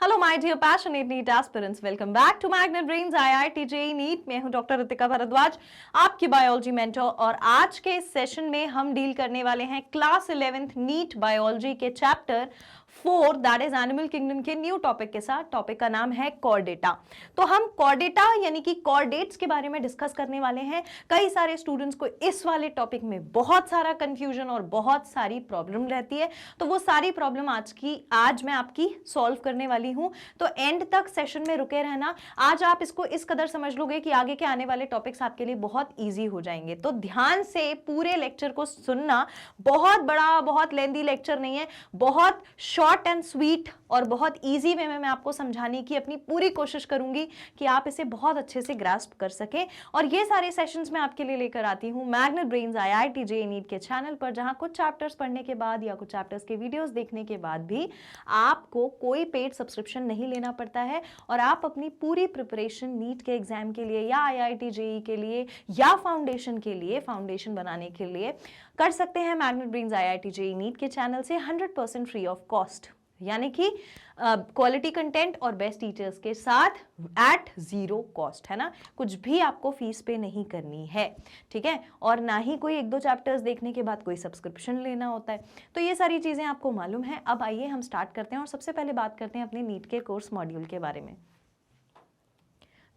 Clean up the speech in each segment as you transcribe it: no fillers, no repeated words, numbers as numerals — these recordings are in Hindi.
Hello my dear passionate NEET aspirants, welcome back to Magnet Brains IIT JEE NEET. मैं हूं डॉक्टर रितिका भारद्वाज, आपकी बायोलॉजी मेंटर। और आज के इस सेशन में हम डील करने वाले हैं क्लास 11th नीट बायोलॉजी के chapter 4 that is animal kingdom के न्यू टॉपिक के साथ। टॉपिक का नाम है कॉर्डेटा। तो हम कॉर्डेटा यानी कि कॉर्डेट्स के बारे में डिस्कस करने वाले हैं। कई सारे स्टूडेंट्स को इस वाले टॉपिक में बहुत सारा कंफ्यूजन और बहुत सारी प्रॉब्लम रहती है, तो वो सारी प्रॉब्लम आज मैं आपकी सॉल्व करने वाली हूं। तो एंड तक सेशन में रुके रहना। आज आप इसको इस कदर समझ लोगे कि आगे के आने वाले टॉपिक्स आपके लिए बहुत ईजी हो जाएंगे। तो ध्यान से पूरे लेक्चर को सुनना। बहुत बड़ा, बहुत लेंदी लेक्चर नहीं है, बहुत शॉर्ट एंड स्वीट और बहुत इजी वे में मैं आपको समझाने की अपनी पूरी कोशिश करूंगी कि आप इसे बहुत अच्छे से ग्रास्प कर सकें। और ये सारे सेशंस मैं आपके लिए लेकर आती हूं Magnet Brains IIT JEE NEET के चैनल पर, जहां कुछ चैप्टर्स पढ़ने के बाद या कुछ चैप्टर्स के वीडियोस देखने के बाद भी आपको कोई पेड सब्सक्रिप्शन नहीं लेना पड़ता है और आप अपनी पूरी प्रिपरेशन नीट के एग्जाम के लिए या आईआईटी जेईई के लिए या फाउंडेशन के लिए, फाउंडेशन बनाने के लिए कर सकते हैं Magnet Brains IIT JEE NEET के चैनल से 100% फ्री ऑफ कॉस्ट, यानी कि क्वालिटी कंटेंट और बेस्ट टीचर्स के साथ एट जीरो कॉस्ट, है ना। कुछ भी आपको फीस पे नहीं करनी है, ठीक है। और ना ही कोई 1-2 चैप्टर्स देखने के बाद कोई सब्सक्रिप्शन लेना होता है। तो ये सारी चीज़ें आपको मालूम है। अब आइए हम स्टार्ट करते हैं और सबसे पहले बात करते हैं अपने नीट के कोर्स मॉड्यूल के बारे में।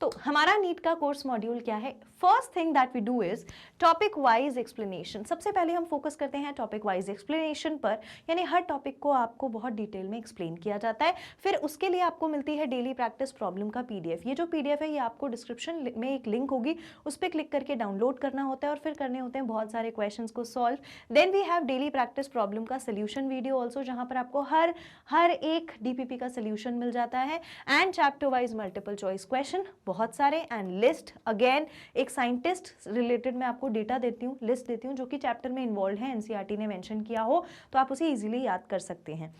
तो हमारा नीट का कोर्स मॉड्यूल क्या है? First thing that we do is topic wise explanation. सबसे पहले हम फोकस करते हैं टॉपिक वाइज एक्सप्लेनेशन पर, यानी हर टॉपिक को आपको बहुत डिटेल में एक्सप्लेन किया जाता है। फिर उसके लिए आपको मिलती है डेली प्रैक्टिस प्रॉब्लम का पीडीएफ। ये जो पीडीएफ है ये आपको डिस्क्रिप्शन में एक लिंक होगी, उस पर क्लिक करके डाउनलोड करना होता है और फिर करने होते हैं बहुत सारे क्वेश्चंस को solve. Then we have daily practice problem का सोल्यूशन वीडियो ऑल्सो, जहां पर आपको हर एक डीपीपी का सोल्यूशन मिल जाता है। And chapter wise multiple choice question बहुत सारे, एंड लिस्ट अगेन एक साइंटिस्ट रिलेटेड मैं आपको डेटा देती हूँ, लिस्ट देती हूँ जो कि चैप्टर में इन्वॉल्व है, एनसीईआरटी ने मेंशन किया हो तो आप उसे इजीली याद कर सकते हैं।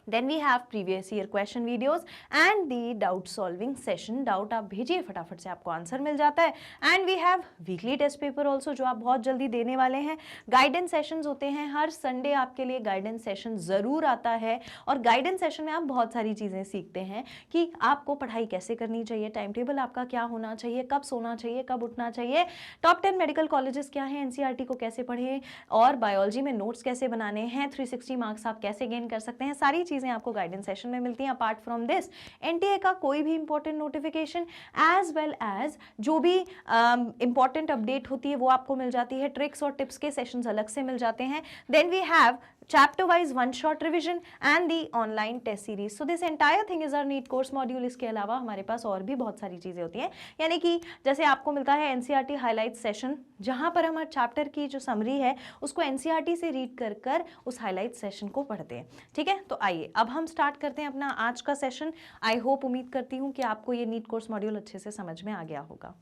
Then we have previous year question videos and the doubt solving session. Doubt आप भेजिए, फटाफट से आपको आंसर मिल जाता है। And we have weekly test paper also, जो आप बहुत जल्दी देने वाले हैं। गाइडेंस सेशंस होते हैं, हर संडे आपके लिए गाइडेंस सेशन जरूर आता है। और गाइडेंस सेशन में आप बहुत सारी चीज़ें सीखते हैं कि आपको पढ़ाई कैसे करनी चाहिए, टाइम टेबल आपका क्या होना चाहिए, कब सोना चाहिए, कब उठना चाहिए, टॉप 10 मेडिकल कॉलेजेस क्या है, एनसीईआरटी को कैसे पढ़ें, और बायोलॉजी में नोट्स कैसे बनाने हैं, 360 मार्क्स आप कैसे गेन कर सकते हैं, सारी चीज़ें आपको गाइडेंस सेशन में मिलती हैं। अपार्ट फ्रॉम दिस एनटीए का कोई भी important notification as well as जो भी इंपॉर्टेंट अपडेट होती है वो आपको मिल जाती है। ट्रिक्स और टिप्स के सेशंस अलग से मिल जाते हैं। Then we have chapter wise one shot revision and the online test series. So this entire thing is our NEET course module. इसके अलावा हमारे पास और भी बहुत सारी चीज़ें होती हैं, यानी कि जैसे आपको मिलता है एनसीईआरटी हाईलाइट सेशन, जहाँ पर हमारे चैप्टर की जो समरी है उसको एनसीईआरटी से रीड कर कर उस हाईलाइट सेशन को पढ़ते हैं, ठीक है। तो आइए अब हम स्टार्ट करते हैं अपना आज का सेशन। आई होप, उम्मीद करती हूँ कि आपको ये NEET कोर्स मॉड्यूल अच्छे से समझ में आ गया होगा।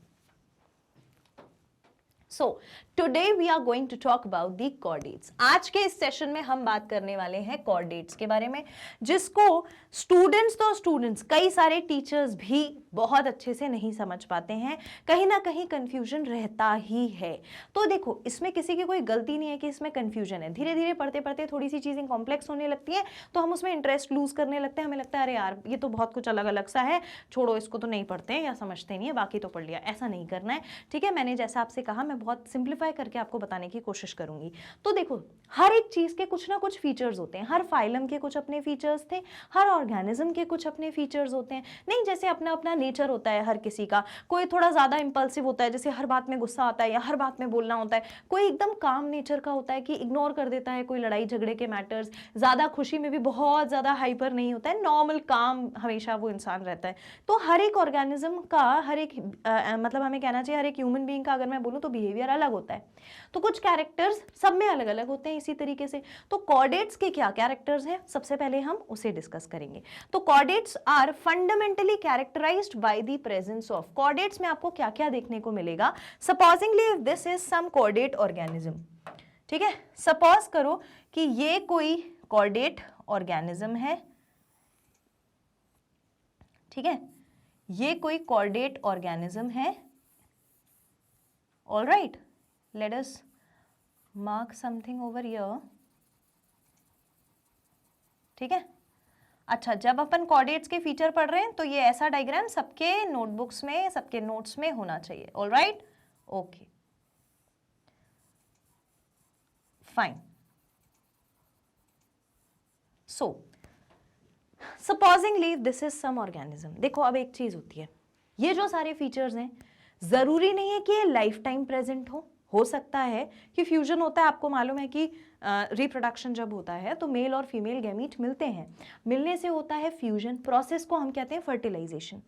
So today we are going to talk about the chordates. आज के इस सेशन में हम बात करने वाले हैं chordates के बारे में, जिसको स्टूडेंट्स कई सारे टीचर्स भी बहुत अच्छे से नहीं समझ पाते हैं, कहीं ना कहीं कंफ्यूजन रहता ही है। तो देखो, इसमें किसी की कोई गलती नहीं है कि इसमें कंफ्यूजन है। धीरे धीरे पढ़ते पढ़ते थोड़ी सी चीज़ें कॉम्प्लेक्स होने लगती हैं तो हम उसमें इंटरेस्ट लूज करने लगते हैं। हमें लगता है अरे यार ये तो बहुत कुछ अलग अलग सा है, छोड़ो इसको तो नहीं पढ़ते हैं या समझते नहीं है, बाकी तो पढ़ लिया। ऐसा नहीं करना है, ठीक है। मैंने जैसा आपसे कहा मैं बहुत सिंप्लीफाई करके आपको बताने की कोशिश करूंगी। तो देखो, हर एक चीज के कुछ ना कुछ फीचर्स होते हैं। हर फाइलम के कुछ अपने फीचर्स थे, हर ऑर्गेनिज्म के कुछ अपने फीचर्स होते हैं। नहीं, जैसे अपना अपना नेचर होता है हर किसी का। कोई थोड़ा ज्यादा इंपल्सिव होता है, जैसे हर बात में गुस्सा आता है या हर बात में बोलना होता है। कोई एकदम काम नेचर का होता है कि इग्नोर कर देता है कोई लड़ाई झगड़े के मैटर्स। ज्यादा खुशी में भी बहुत ज्यादा हाइपर नहीं होता है, नॉर्मल काम हमेशा वो इंसान रहता है। तो हर एक ऑर्गेनिज्म का, हर एक मतलब हमें कहना चाहिए हर एक ह्यूमन बीइंग का अगर मैं बोलूँ तो बिहेवियर अलग होता है। तो कुछ कैरेक्टर्स सब में अलग अलग होते हैं इसी तरीके से। तो कॉर्डेट्स के क्या कैरेक्टर्स हैं, सबसे पहले हम उसे डिस्कस करेंगे। तो chordates are fundamentally characterised by the presence of. Chordates में आपको क्या क्या देखने को मिलेगा? Supposingly if this is some chordate organism, ठीक है। सपोज करो कि ये कोई कॉर्डेट ऑर्गेनिज्म है, ठीक है, ये कोई कॉर्डेट ऑर्गेनिज्म है। All right, let us mark something over here, ठीक है। अच्छा, जब अपन कॉर्डिनेट्स के फीचर पढ़ रहे हैं तो ये ऐसा डायग्राम सबके नोटबुक्स में, सबके नोट्स में होना चाहिए। Alright, okay, fine. So supposingly this is some organism. देखो अब एक चीज होती है, ये जो सारे फीचर्स हैं जरूरी नहीं है कि ये लाइफ टाइम प्रेजेंट हो सकता है कि फ्यूजन होता है। आपको मालूम है कि रिप्रोडक्शन जब होता है तो मेल और फीमेल गैमीट मिलते हैं, मिलने से होता है फ्यूजन, प्रोसेस को हम कहते हैं फर्टिलाइजेशन।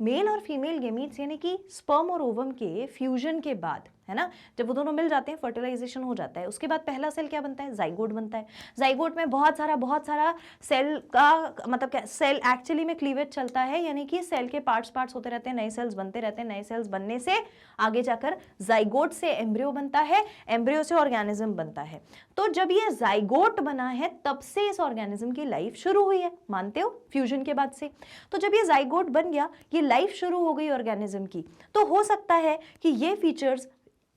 मेल और फीमेल गैमीट्स यानी कि स्पर्म और ओवम के फ्यूजन के बाद, है ना, जब वो दोनों मिल जाते हैं फर्टिलाइजेशन हो जाता है, उसके बाद पहला सेल क्या बनता है, जाइगोट बनता है। जाइगोट में बहुत सारा सेल का मतलब क्या, सेल एक्चुअली में क्लीवेज चलता है, यानी कि सेल के पार्ट्स होते रहते हैं, नए सेल्स बनते रहते हैं, नए सेल्स बनने से आगे जाकर जाइगोट से एम्ब्रियो बनता है, एम्ब्रियो से ऑर्गेनिज्म बनता है। तो जब ये जाइगोट बना है तब से इस ऑर्गेनिज्म की लाइफ शुरू हुई है, मानते हो, फ्यूजन के बाद से। तो जब ये जाइगोट बन गया, ये लाइफ शुरू हो गई ऑर्गेनिज्म की, तो हो सकता है कि ये फीचर्स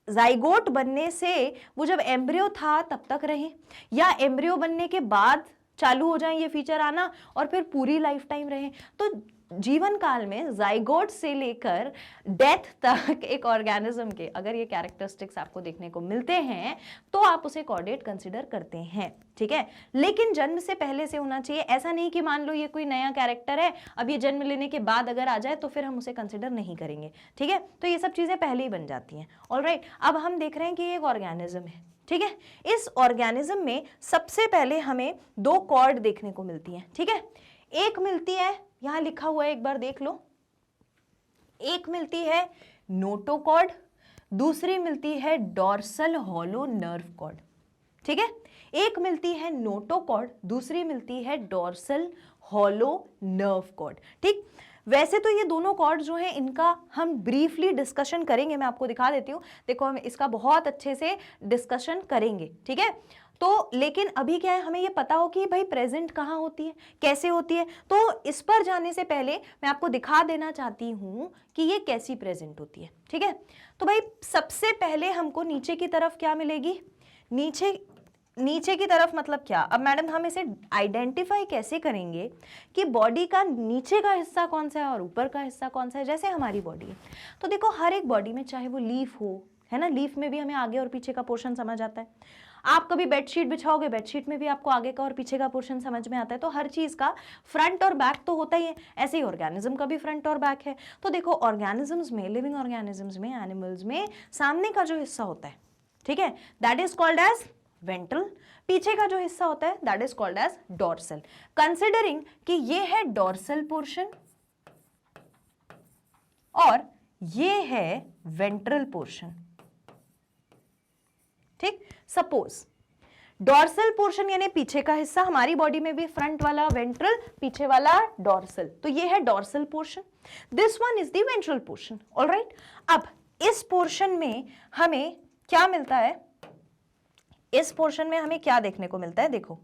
जाइगोट बनने से वो जब एम्ब्रियो था तब तक रहे, या एम्ब्रियो बनने के बाद चालू हो जाए ये फीचर आना और फिर पूरी लाइफ टाइम रहे। तो जीवन काल में जाइगोट से लेकर डेथ तक एक ऑर्गेनिज्म के अगर ये कैरेक्टरिस्टिक्स आपको देखने को मिलते हैं तो आप उसे कॉर्डेट कंसीडर करते हैं, ठीक है। लेकिन जन्म से पहले से होना चाहिए, ऐसा नहीं कि मान लो ये कोई नया कैरेक्टर है, अब ये जन्म लेने के बाद अगर आ जाए तो फिर हम उसे कंसिडर नहीं करेंगे, ठीक है। तो ये सब चीजें पहले ही बन जाती हैं। ऑलराइट, अब हम देख रहे हैं कि ये एक ऑर्गेनिज्म है, ठीक है। इस ऑर्गेनिज्म में सबसे पहले हमें दो कॉर्ड देखने को मिलती हैं, ठीक है। एक मिलती है, यहां लिखा हुआ है, एक बार देख लो, एक मिलती है नोटोकॉर्ड, दूसरी मिलती है डॉर्सल हॉलो नर्व कॉर्ड, ठीक है। एक मिलती है नोटोकॉर्ड, दूसरी मिलती है डॉर्सल हॉलो नर्व कॉर्ड, ठीक। वैसे तो ये दोनों कॉर्ड जो हैं इनका हम ब्रीफली डिस्कशन करेंगे, मैं आपको दिखा देती हूँ, देखो हम इसका बहुत अच्छे से डिस्कशन करेंगे, ठीक है। तो लेकिन अभी क्या है, हमें ये पता हो कि भाई प्रेजेंट कहाँ होती है, कैसे होती है। तो इस पर जाने से पहले मैं आपको दिखा देना चाहती हूँ कि ये कैसी प्रेजेंट होती है, ठीक है। तो भाई सबसे पहले हमको नीचे की तरफ क्या मिलेगी, नीचे की तरफ मतलब क्या। अब मैडम हम इसे आइडेंटिफाई कैसे करेंगे कि बॉडी का नीचे का हिस्सा कौन सा है और ऊपर का हिस्सा कौन सा है। जैसे हमारी बॉडी है, तो देखो हर एक बॉडी में, चाहे वो लीफ हो, है ना, लीफ में भी हमें आगे और पीछे का पोर्शन समझ आता है। आप कभी बेडशीट बिछाओगे, बेडशीट में भी आपको आगे का और पीछे का पोर्शन समझ में आता है। तो हर चीज का फ्रंट और बैक तो होता ही है, ऐसे ही ऑर्गेनिज्म का भी फ्रंट और बैक है। तो देखो ऑर्गेनिजम्स में, लिविंग ऑर्गेनिजम्स में, एनिमल्स में सामने का जो हिस्सा होता है, ठीक है, that is called as ventral. पीछे का जो हिस्सा होता है that is called as dorsal. Considering कि ये है डॉर्सल पोर्शन और ये है वेंट्रल पोर्शन, ठीक। सपोज डॉर्सल पोर्शन यानी पीछे का हिस्सा, हमारी बॉडी में भी फ्रंट वाला वेंट्रल, पीछे वाला डॉर्सल, तो ये है dorsal portion, this one is the ventral portion. Alright, अब इस पोर्शन में हमें क्या मिलता है, इस पोर्शन में हमें क्या देखने को मिलता है, देखो,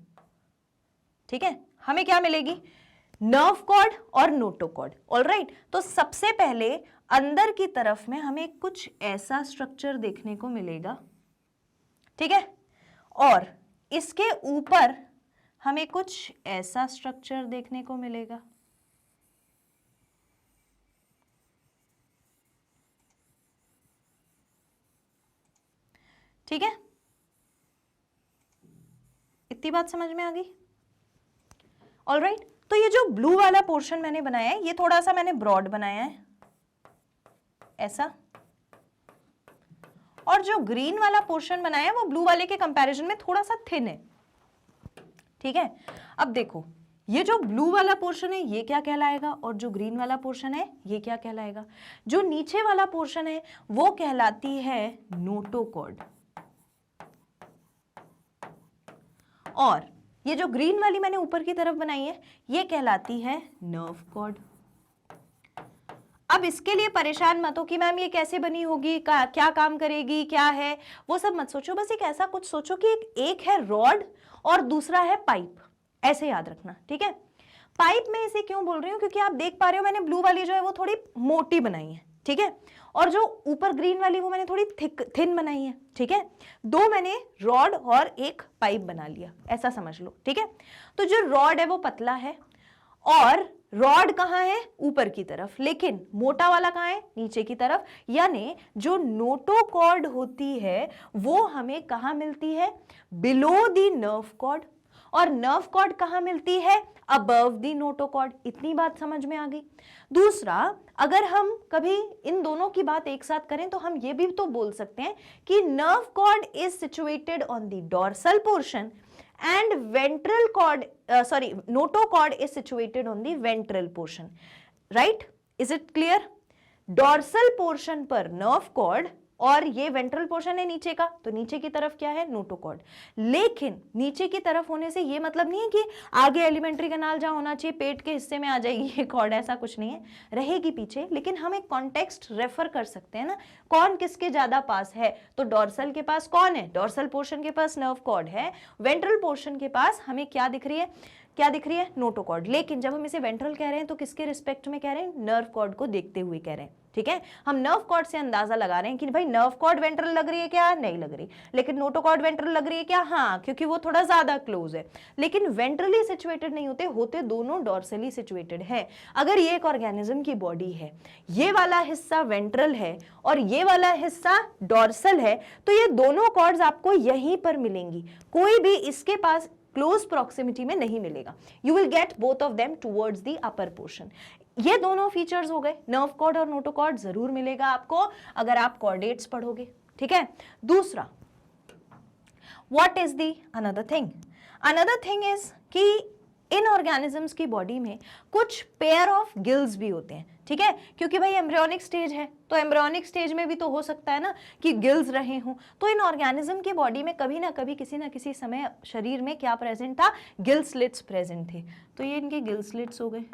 ठीक है, हमें क्या मिलेगी, नर्व कॉर्ड और नोटोकॉर्ड। ऑलराइट, तो सबसे पहले अंदर की तरफ में हमें कुछ ऐसा स्ट्रक्चर देखने को मिलेगा, ठीक है, और इसके ऊपर हमें कुछ ऐसा स्ट्रक्चर देखने को मिलेगा, ठीक है। इतनी बात समझ में आ गई। ऑलराइट, तो ये जो ब्लू वाला पोर्शन मैंने बनाया है, ये थोड़ा सा मैंने ब्रॉड बनाया है ऐसा, और जो ग्रीन वाला पोर्शन बनाया है वो ब्लू वाले के कंपैरिजन में थोड़ा सा थिन है, ठीक है। अब देखो ये जो ब्लू वाला पोर्शन है ये क्या कहलाएगा और जो ग्रीन वाला पोर्शन है ये क्या कहलाएगा। जो नीचे वाला पोर्शन है वो कहलाती है नोटोकॉर्ड, और ये जो ग्रीन वाली मैंने ऊपर की तरफ बनाई है ये कहलाती है नर्व कॉर्ड। अब इसके लिए परेशान मत हो कि मैम ये कैसे बनी होगी, क्या काम करेगी, क्या है, वो सब मत सोचो। बस एक ऐसा कुछ सोचो कि एक है रॉड और दूसरा है पाइप, ऐसे याद रखना, ठीक है। पाइप में इसे क्यों बोल रही हूँ, क्योंकि आप देख पा रहे हो मैंने ब्लू वाली जो है वो थोड़ी मोटी बनाई है, ठीक है, और जो ऊपर ग्रीन वाली वो मैंने थोड़ी थिन बनाई है, ठीक है। दो मैंने रॉड और एक पाइप बना लिया, ऐसा समझ लो, ठीक है। तो जो रॉड है वो पतला है और रॉड कहाँ है? ऊपर की तरफ, लेकिन मोटा वाला कहाँ है? नीचे की तरफ। यानी जो नोटोकॉर्ड होती है वो हमें कहाँ मिलती है? Below the nerve cord. और नर्व कॉर्ड कहाँ मिलती है? Above the notochord. इतनी बात समझ में आ गई। दूसरा, अगर हम कभी इन दोनों की बात एक साथ करें तो हम ये भी तो बोल सकते हैं कि nerve cord is situated on the dorsal portion and ventral cord notochord is situated on the ventral portion, right? Is it clear? dorsal portion पर nerve cord और ये वेंट्रल पोर्शन है नीचे का, तो नीचे की तरफ क्या है? नोटोकॉर्ड। लेकिन नीचे की तरफ होने से ये मतलब नहीं है कि आगे एलिमेंट्री कैनाल जहां होना चाहिए पेट के हिस्से में आ जाएगी ये कॉर्ड, ऐसा कुछ नहीं है, रहेगी पीछे। लेकिन हम एक कॉन्टेक्स्ट रेफर कर सकते हैं ना, कौन किसके ज्यादा पास है। तो डोर्सल के पास कौन है? डोर्सल पोर्शन के पास नर्व कॉर्ड है। वेंट्रल पोर्शन के पास हमें क्या दिख रही है? क्या दिख रही है? नोटोकॉर्ड। लेकिन जब हम इसे वेंट्रल कह रहे हैं तो किसके रिस्पेक्ट में कह रहे हैं? नर्व कॉर्ड को देखते हुए कह रहे हैं। ठीक है, हम नर्व कॉर्ड से अंदाजा लगा रहे हैं कि भाई नर्व कॉर्ड वेंट्रल लग रही है क्या? नहीं लग रही। लेकिन नोटोकॉर्ड वेंट्रल लग रही है क्या? हाँ, क्योंकि वो थोड़ा ज्यादा क्लोज है। लेकिन वेंट्रली सिचुएटेड नहीं होते दोनों डोर्सली सिचुएटेड है। अगर ये एक ऑर्गेनिज्म की बॉडी है, ये वाला हिस्सा वेंट्रल है और ये वाला हिस्सा डोर्सल है, तो ये दोनों कॉर्ड्स आपको यहीं पर मिलेंगी, कोई भी इसके पास क्लोज प्रॉक्सिमिटी में नहीं मिलेगा। You will get both of them towards the upper portion. ये दोनों फीचर्स हो गए, नर्व कॉर्ड और नोटोकॉर्ड जरूर मिलेगा आपको अगर आप कॉर्डेट्स पढ़ोगे। ठीक है, दूसरा, what is the another thing? Another thing is कि इन ऑर्गेनिजम्स की बॉडी में कुछ पेयर ऑफ गिल्स भी होते हैं। ठीक है, क्योंकि भाई एम्ब्रियोनिक स्टेज है, तो एम्ब्रियोनिक स्टेज में भी तो हो सकता है ना कि गिल्स रहे हों। तो इन ऑर्गेनिज्म की बॉडी में कभी ना कभी किसी ना किसी समय शरीर में क्या प्रेजेंट था? गिल स्लिट्स प्रेजेंट थे। तो ये इनके गिल स्लिट्स हो गए।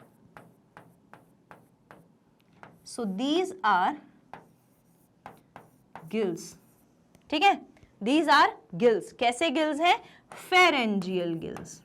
So these are gills। ठीक है, these are gills। कैसे गिल्स हैं? pharyngeal gills।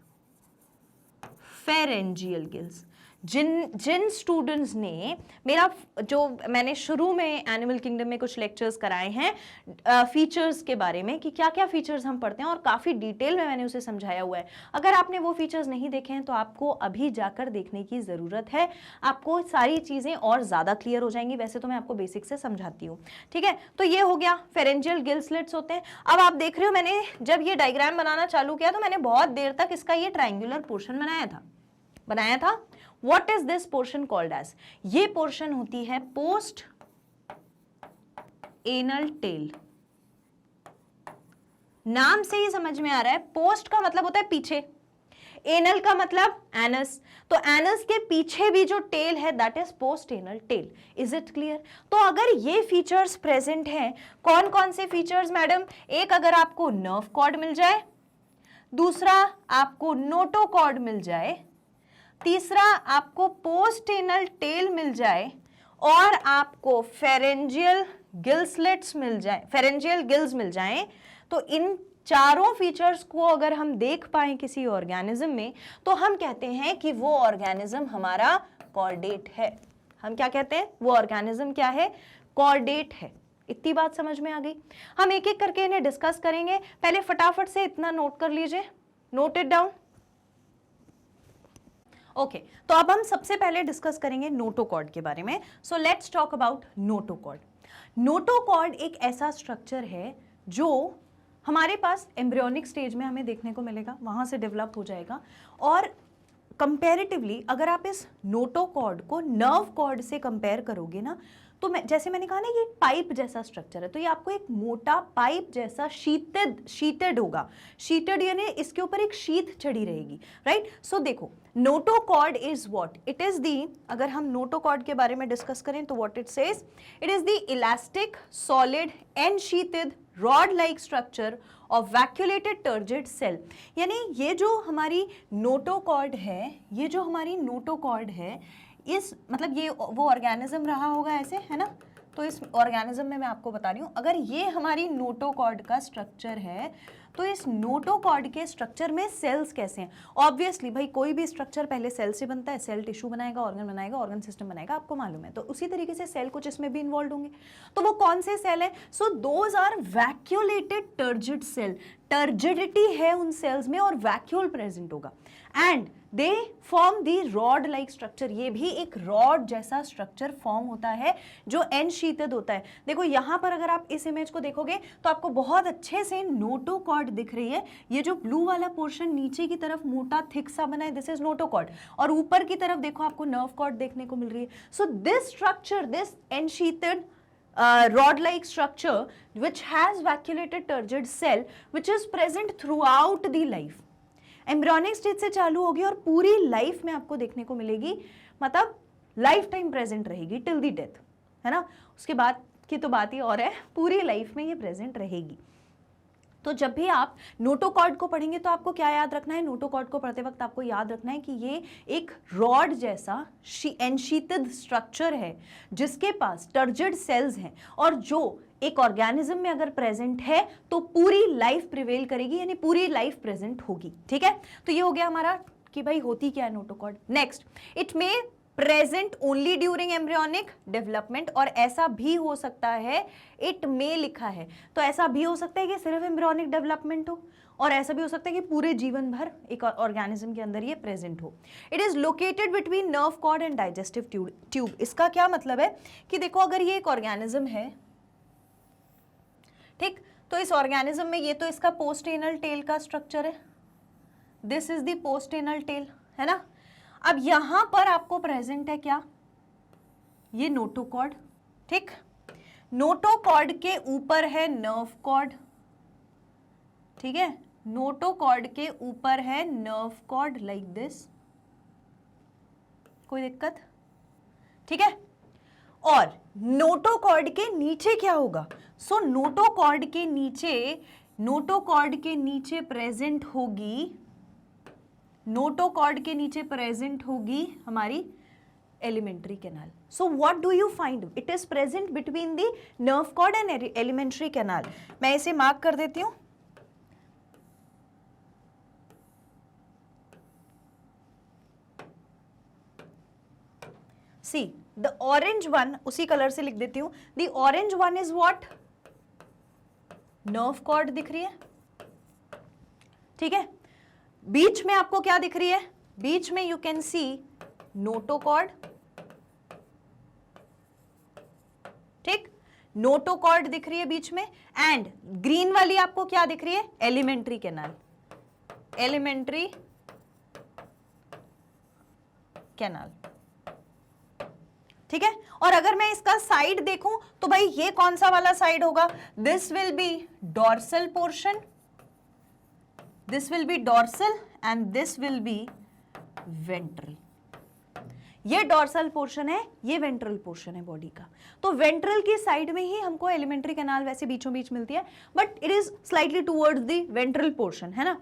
pharyngeal gills। जिन स्टूडेंट्स ने मेरा जो मैंने शुरू में एनिमल किंगडम में कुछ लेक्चर्स कराए हैं फीचर्स के बारे में कि क्या क्या फीचर्स हम पढ़ते हैं और काफ़ी डिटेल में मैंने उसे समझाया हुआ है, अगर आपने वो फीचर्स नहीं देखे हैं तो आपको अभी जाकर देखने की ज़रूरत है। आपको सारी चीज़ें और ज़्यादा क्लियर हो जाएंगी। वैसे तो मैं आपको बेसिक से समझाती हूँ। ठीक है, तो ये हो गया, फेरेंजियल गिल स्लिट्स होते हैं। अब आप देख रहे हो मैंने जब ये डायग्राम बनाना चालू किया तो मैंने बहुत देर तक इसका ये ट्राइंगुलर पोर्शन बनाया था। What is this portion called as? ये पोर्शन होती है पोस्ट एनल टेल। नाम से ही समझ में आ रहा है, पोस्ट का मतलब होता है पीछे, एनल का मतलब एनस, तो एनस के पीछे भी जो टेल है that is post anal tail. Is it clear? तो अगर ये फीचर्स प्रेजेंट हैं, कौन कौन से फीचर्स मैडम? एक, अगर आपको नर्व कॉर्ड मिल जाए, दूसरा आपको नोटोकॉर्ड मिल जाए, तीसरा आपको पोस्ट एनल टेल मिल जाए और आपको फेरेंजियल गिल स्लिट्स मिल जाए, फेरेंजियल गिल्स मिल जाए। तो इन चारों फीचर्स को अगर हम देख पाए किसी ऑर्गेनिज्म में तो हम कहते हैं कि वो ऑर्गेनिज्म हमारा कॉर्डेट है। हम क्या कहते हैं? वो ऑर्गेनिज्म क्या है? कॉर्डेट है। इतनी बात समझ में आ गई। हम एक एक करके इन्हें डिस्कस करेंगे। पहले फटाफट से इतना नोट कर लीजिए, नोट इट डाउन। ओके, तो अब हम सबसे पहले डिस्कस करेंगे नोटोकॉर्ड के बारे में। So let's talk about notochord. Notochord एक ऐसा स्ट्रक्चर है जो हमारे पास एम्ब्रियोनिक स्टेज में हमें देखने को मिलेगा, वहां से डेवलप हो जाएगा। और कंपैरेटिवली अगर आप इस नोटोकॉर्ड को नर्व कॉर्ड से कंपेयर करोगे ना, तो जैसे मैंने कहा ना ये पाइप जैसा स्ट्रक्चर है, तो ये आपको एक मोटा पाइप जैसा शीटेड होगा। शीटेड यानी इसके ऊपर एक शीट चढ़ी रहेगी, राइट? सो देखो, notochord is what? It is the, अगर हम नोटोकॉर्ड के बारे में डिस्कस करें तो what it says, it is the elastic solid and sheathed rod like structure of vacuolated turgid cell. यानी ये जो हमारी नोटोकॉर्ड है, इस मतलब ये वो ऑर्गेनिज्म रहा होगा ऐसे, है ना? तो इस ऑर्गेनिज्म में मैं आपको बता रही हूँ, अगर ये हमारी नोटोकॉर्ड का स्ट्रक्चर है तो इस नोटोकॉर्ड के स्ट्रक्चर में सेल्स कैसे हैं? ऑब्वियसली भाई कोई भी स्ट्रक्चर पहले सेल से बनता है, सेल टिश्यू बनाएगा, ऑर्गन सिस्टम बनाएगा, आपको मालूम है। तो उसी तरीके से सेल कुछ इसमें भी इन्वॉल्व होंगे। तो वो कौन से सेल है? So those are vacuolated turgid cell. Turgidity है उन सेल्स में और वैक्यूल प्रेजेंट होगा। And they form the rod like structure, ये भी एक रॉड जैसा स्ट्रक्चर फॉर्म होता है जो एनशीथेड होता है। देखो यहाँ पर अगर आप इस इमेज को देखोगे तो आपको बहुत अच्छे से नोटोकॉर्ड दिख रही है। ये जो ब्लू वाला पोर्शन नीचे की तरफ मोटा थिक सा बना है, दिस इज नोटोकॉर्ड, और ऊपर की तरफ देखो आपको नर्व कॉर्ड देखने को मिल रही है। So this structure, this ensheathed rod-like structure which has vacuolated turgid cell which is present throughout the life, embryonic stage से चालू होगी और पूरी लाइफ में आपको देखने को मिलेगी, मतलब लाइफ टाइम प्रेजेंट रहेगी टिल द डेथ, है ना। उसके बाद की तो बात ही और है, पूरी लाइफ में ये प्रेजेंट रहेगी। तो जब भी आप नोटोकॉर्ड को पढ़ेंगे तो आपको क्या याद रखना है, नोटोकॉर्ड को पढ़ते वक्त आपको याद रखना है कि ये एक रॉड जैसा एनशीथेड स्ट्रक्चर है जिसके पास टर्जिड सेल्स हैं, और जो एक ऑर्गेनिज्म में अगर प्रेजेंट है तो पूरी लाइफ प्रिवेल करेगी, यानी पूरी लाइफ प्रेजेंट होगी। ठीक है, तो ये हो गया हमारा कि भाई होती क्या है notochord. Next, it may present only during embryonic development, और ऐसा भी हो सकता है, इट मे लिखा है तो ऐसा भी हो सकता है कि सिर्फ एम्ब्रियोनिक डेवलपमेंट हो, और ऐसा भी हो सकता है कि पूरे जीवन भर एक ऑर्गेनिज्म के अंदर ये प्रेजेंट हो। It is located between nerve cord and digestive tube. इसका क्या मतलब है कि देखो अगर ये एक ऑर्गेनिज्म है, ठीक, तो इस ऑर्गेनिज्म में ये तो इसका पोस्टेनल टेल का स्ट्रक्चर है, दिस इज द पोस्टेनल टेल, है ना। अब यहां पर आपको प्रेजेंट है क्या, ये नोटोकॉर्ड, ठीक, नोटोकॉर्ड के ऊपर है नर्व कॉर्ड, ठीक है, नोटोकॉर्ड के ऊपर है नर्व कॉर्ड लाइक दिस, कोई दिक्कत, ठीक है। और नोटोकॉर्ड के नीचे क्या होगा, सो नोटोकॉर्ड के नीचे प्रेजेंट होगी, नोटोकॉर्ड के नीचे प्रेजेंट होगी हमारी alimentary canal. So what do you find, it is present between the nerve cord and alimentary canal. मैं इसे मार्क कर देती हूं, सी द ऑरेंज वन, उसी कलर से लिख देती हूं, the orange one is what, nerve cord दिख रही है, ठीक है। बीच में आपको क्या दिख रही है, बीच में यू कैन सी नोटोकॉर्ड, ठीक, नोटोकॉर्ड दिख रही है बीच में, एंड ग्रीन वाली आपको क्या दिख रही है, एलिमेंट्री कैनाल, एलिमेंट्री कैनाल, ठीक है। और अगर मैं इसका साइड देखूं तो भाई ये कौन सा वाला साइड होगा, this will be dorsal portion, this will be dorsal and this will be ventral. ये डॉर्सल पोर्शन है, ये वेंट्रल पोर्शन है बॉडी का। तो वेंट्रल की साइड में ही हमको एलिमेंट्री कैनाल वैसे बीचों बीच मिलती है, but it is slightly towards the ventral portion, है ना।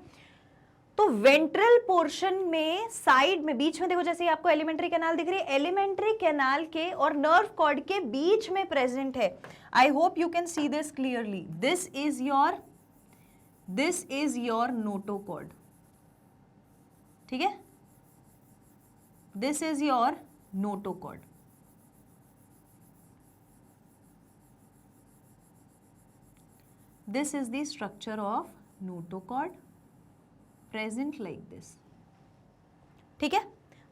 तो वेंट्रल पोर्शन में साइड में बीच में देखो, जैसे ही आपको एलिमेंट्री कैनाल दिख रही है, एलिमेंट्री कैनाल के और नर्व कॉर्ड के बीच में प्रेजेंट है। I hope you can see this clearly, this is your notochord, ठीक है, this is your notochord. This is the structure of notochord present like this, ठीक है।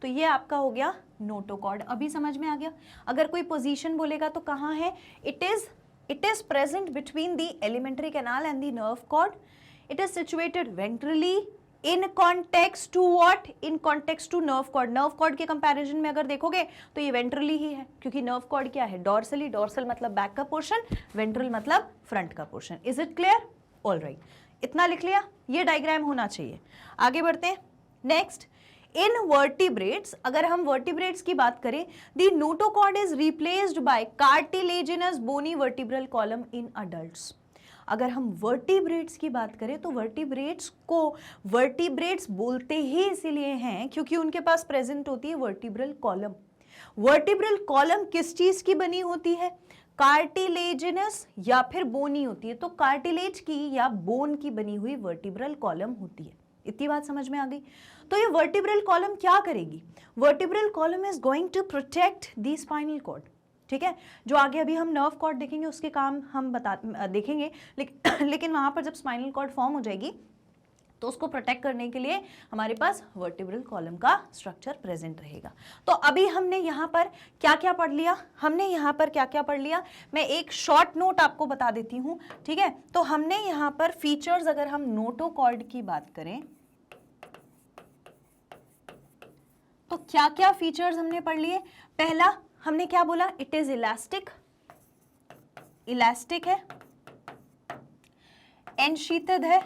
तो ये आपका हो गया नोटोकॉर्ड, अभी समझ में आ गया। अगर कोई पोजीशन बोलेगा तो कहाँ है, it is present between the alimentary canal and the nerve cord, it is situated ventrally in context to what, in context to nerve cord. Nerve cord के कंपैरिजन में अगर देखोगे तो ये वेंट्रली ही है, क्योंकि नर्व कॉर्ड क्या है, डॉर्सली, डॉर्सल मतलब बैक का पोर्शन, वेंट्रल मतलब फ्रंट का portion. Is it clear, all right, इतना लिख लिया, ये डायग्राम होना चाहिए। आगे बढ़ते हैं, नेक्स्ट, इन वर्टिब्रेट्स, अगर हम वर्टिब्रेट्स की बात करें, the notochord is replaced by cartilaginous bony vertebral column in adults. अगर हम वर्टिब्रेट्स की बात करें तो वर्टिब्रेट्स को वर्टिब्रेट्स बोलते ही इसीलिए हैं क्योंकि उनके पास प्रेजेंट होती है वर्टिब्रल कॉलम। वर्टिब्रल कॉलम किस चीज की बनी होती है, कार्टिलेजिनस या फिर बोनी होती है, तो कार्टिलेज की या बोन की बनी हुई वर्टिब्रल कॉलम होती है। इतनी बात समझ में आ गई। तो ये वर्टिब्रल कॉलम क्या करेगी, vertebral column is going to protect the spinal cord, ठीक है। जो आगे अभी हम नर्व कॉर्ड देखेंगे उसके काम हम देखेंगे, लेकिन वहां पर जब स्पाइनल कॉर्ड फॉर्म हो जाएगी तो उसको प्रोटेक्ट करने के लिए हमारे पास वर्टिब्रल कॉलम का स्ट्रक्चर प्रेजेंट रहेगा। तो अभी हमने यहाँ पर क्या क्या पढ़ लिया, मैं एक शॉर्ट नोट आपको बता देती हूँ, ठीक है। तो हमने यहाँ पर फीचर्स, अगर हम नोटोकॉर्ड की बात करें तो क्या क्या फीचर्स हमने पढ़ लिए। पहला हमने क्या बोला, इट इज इलास्टिक है, एनशीटेड है,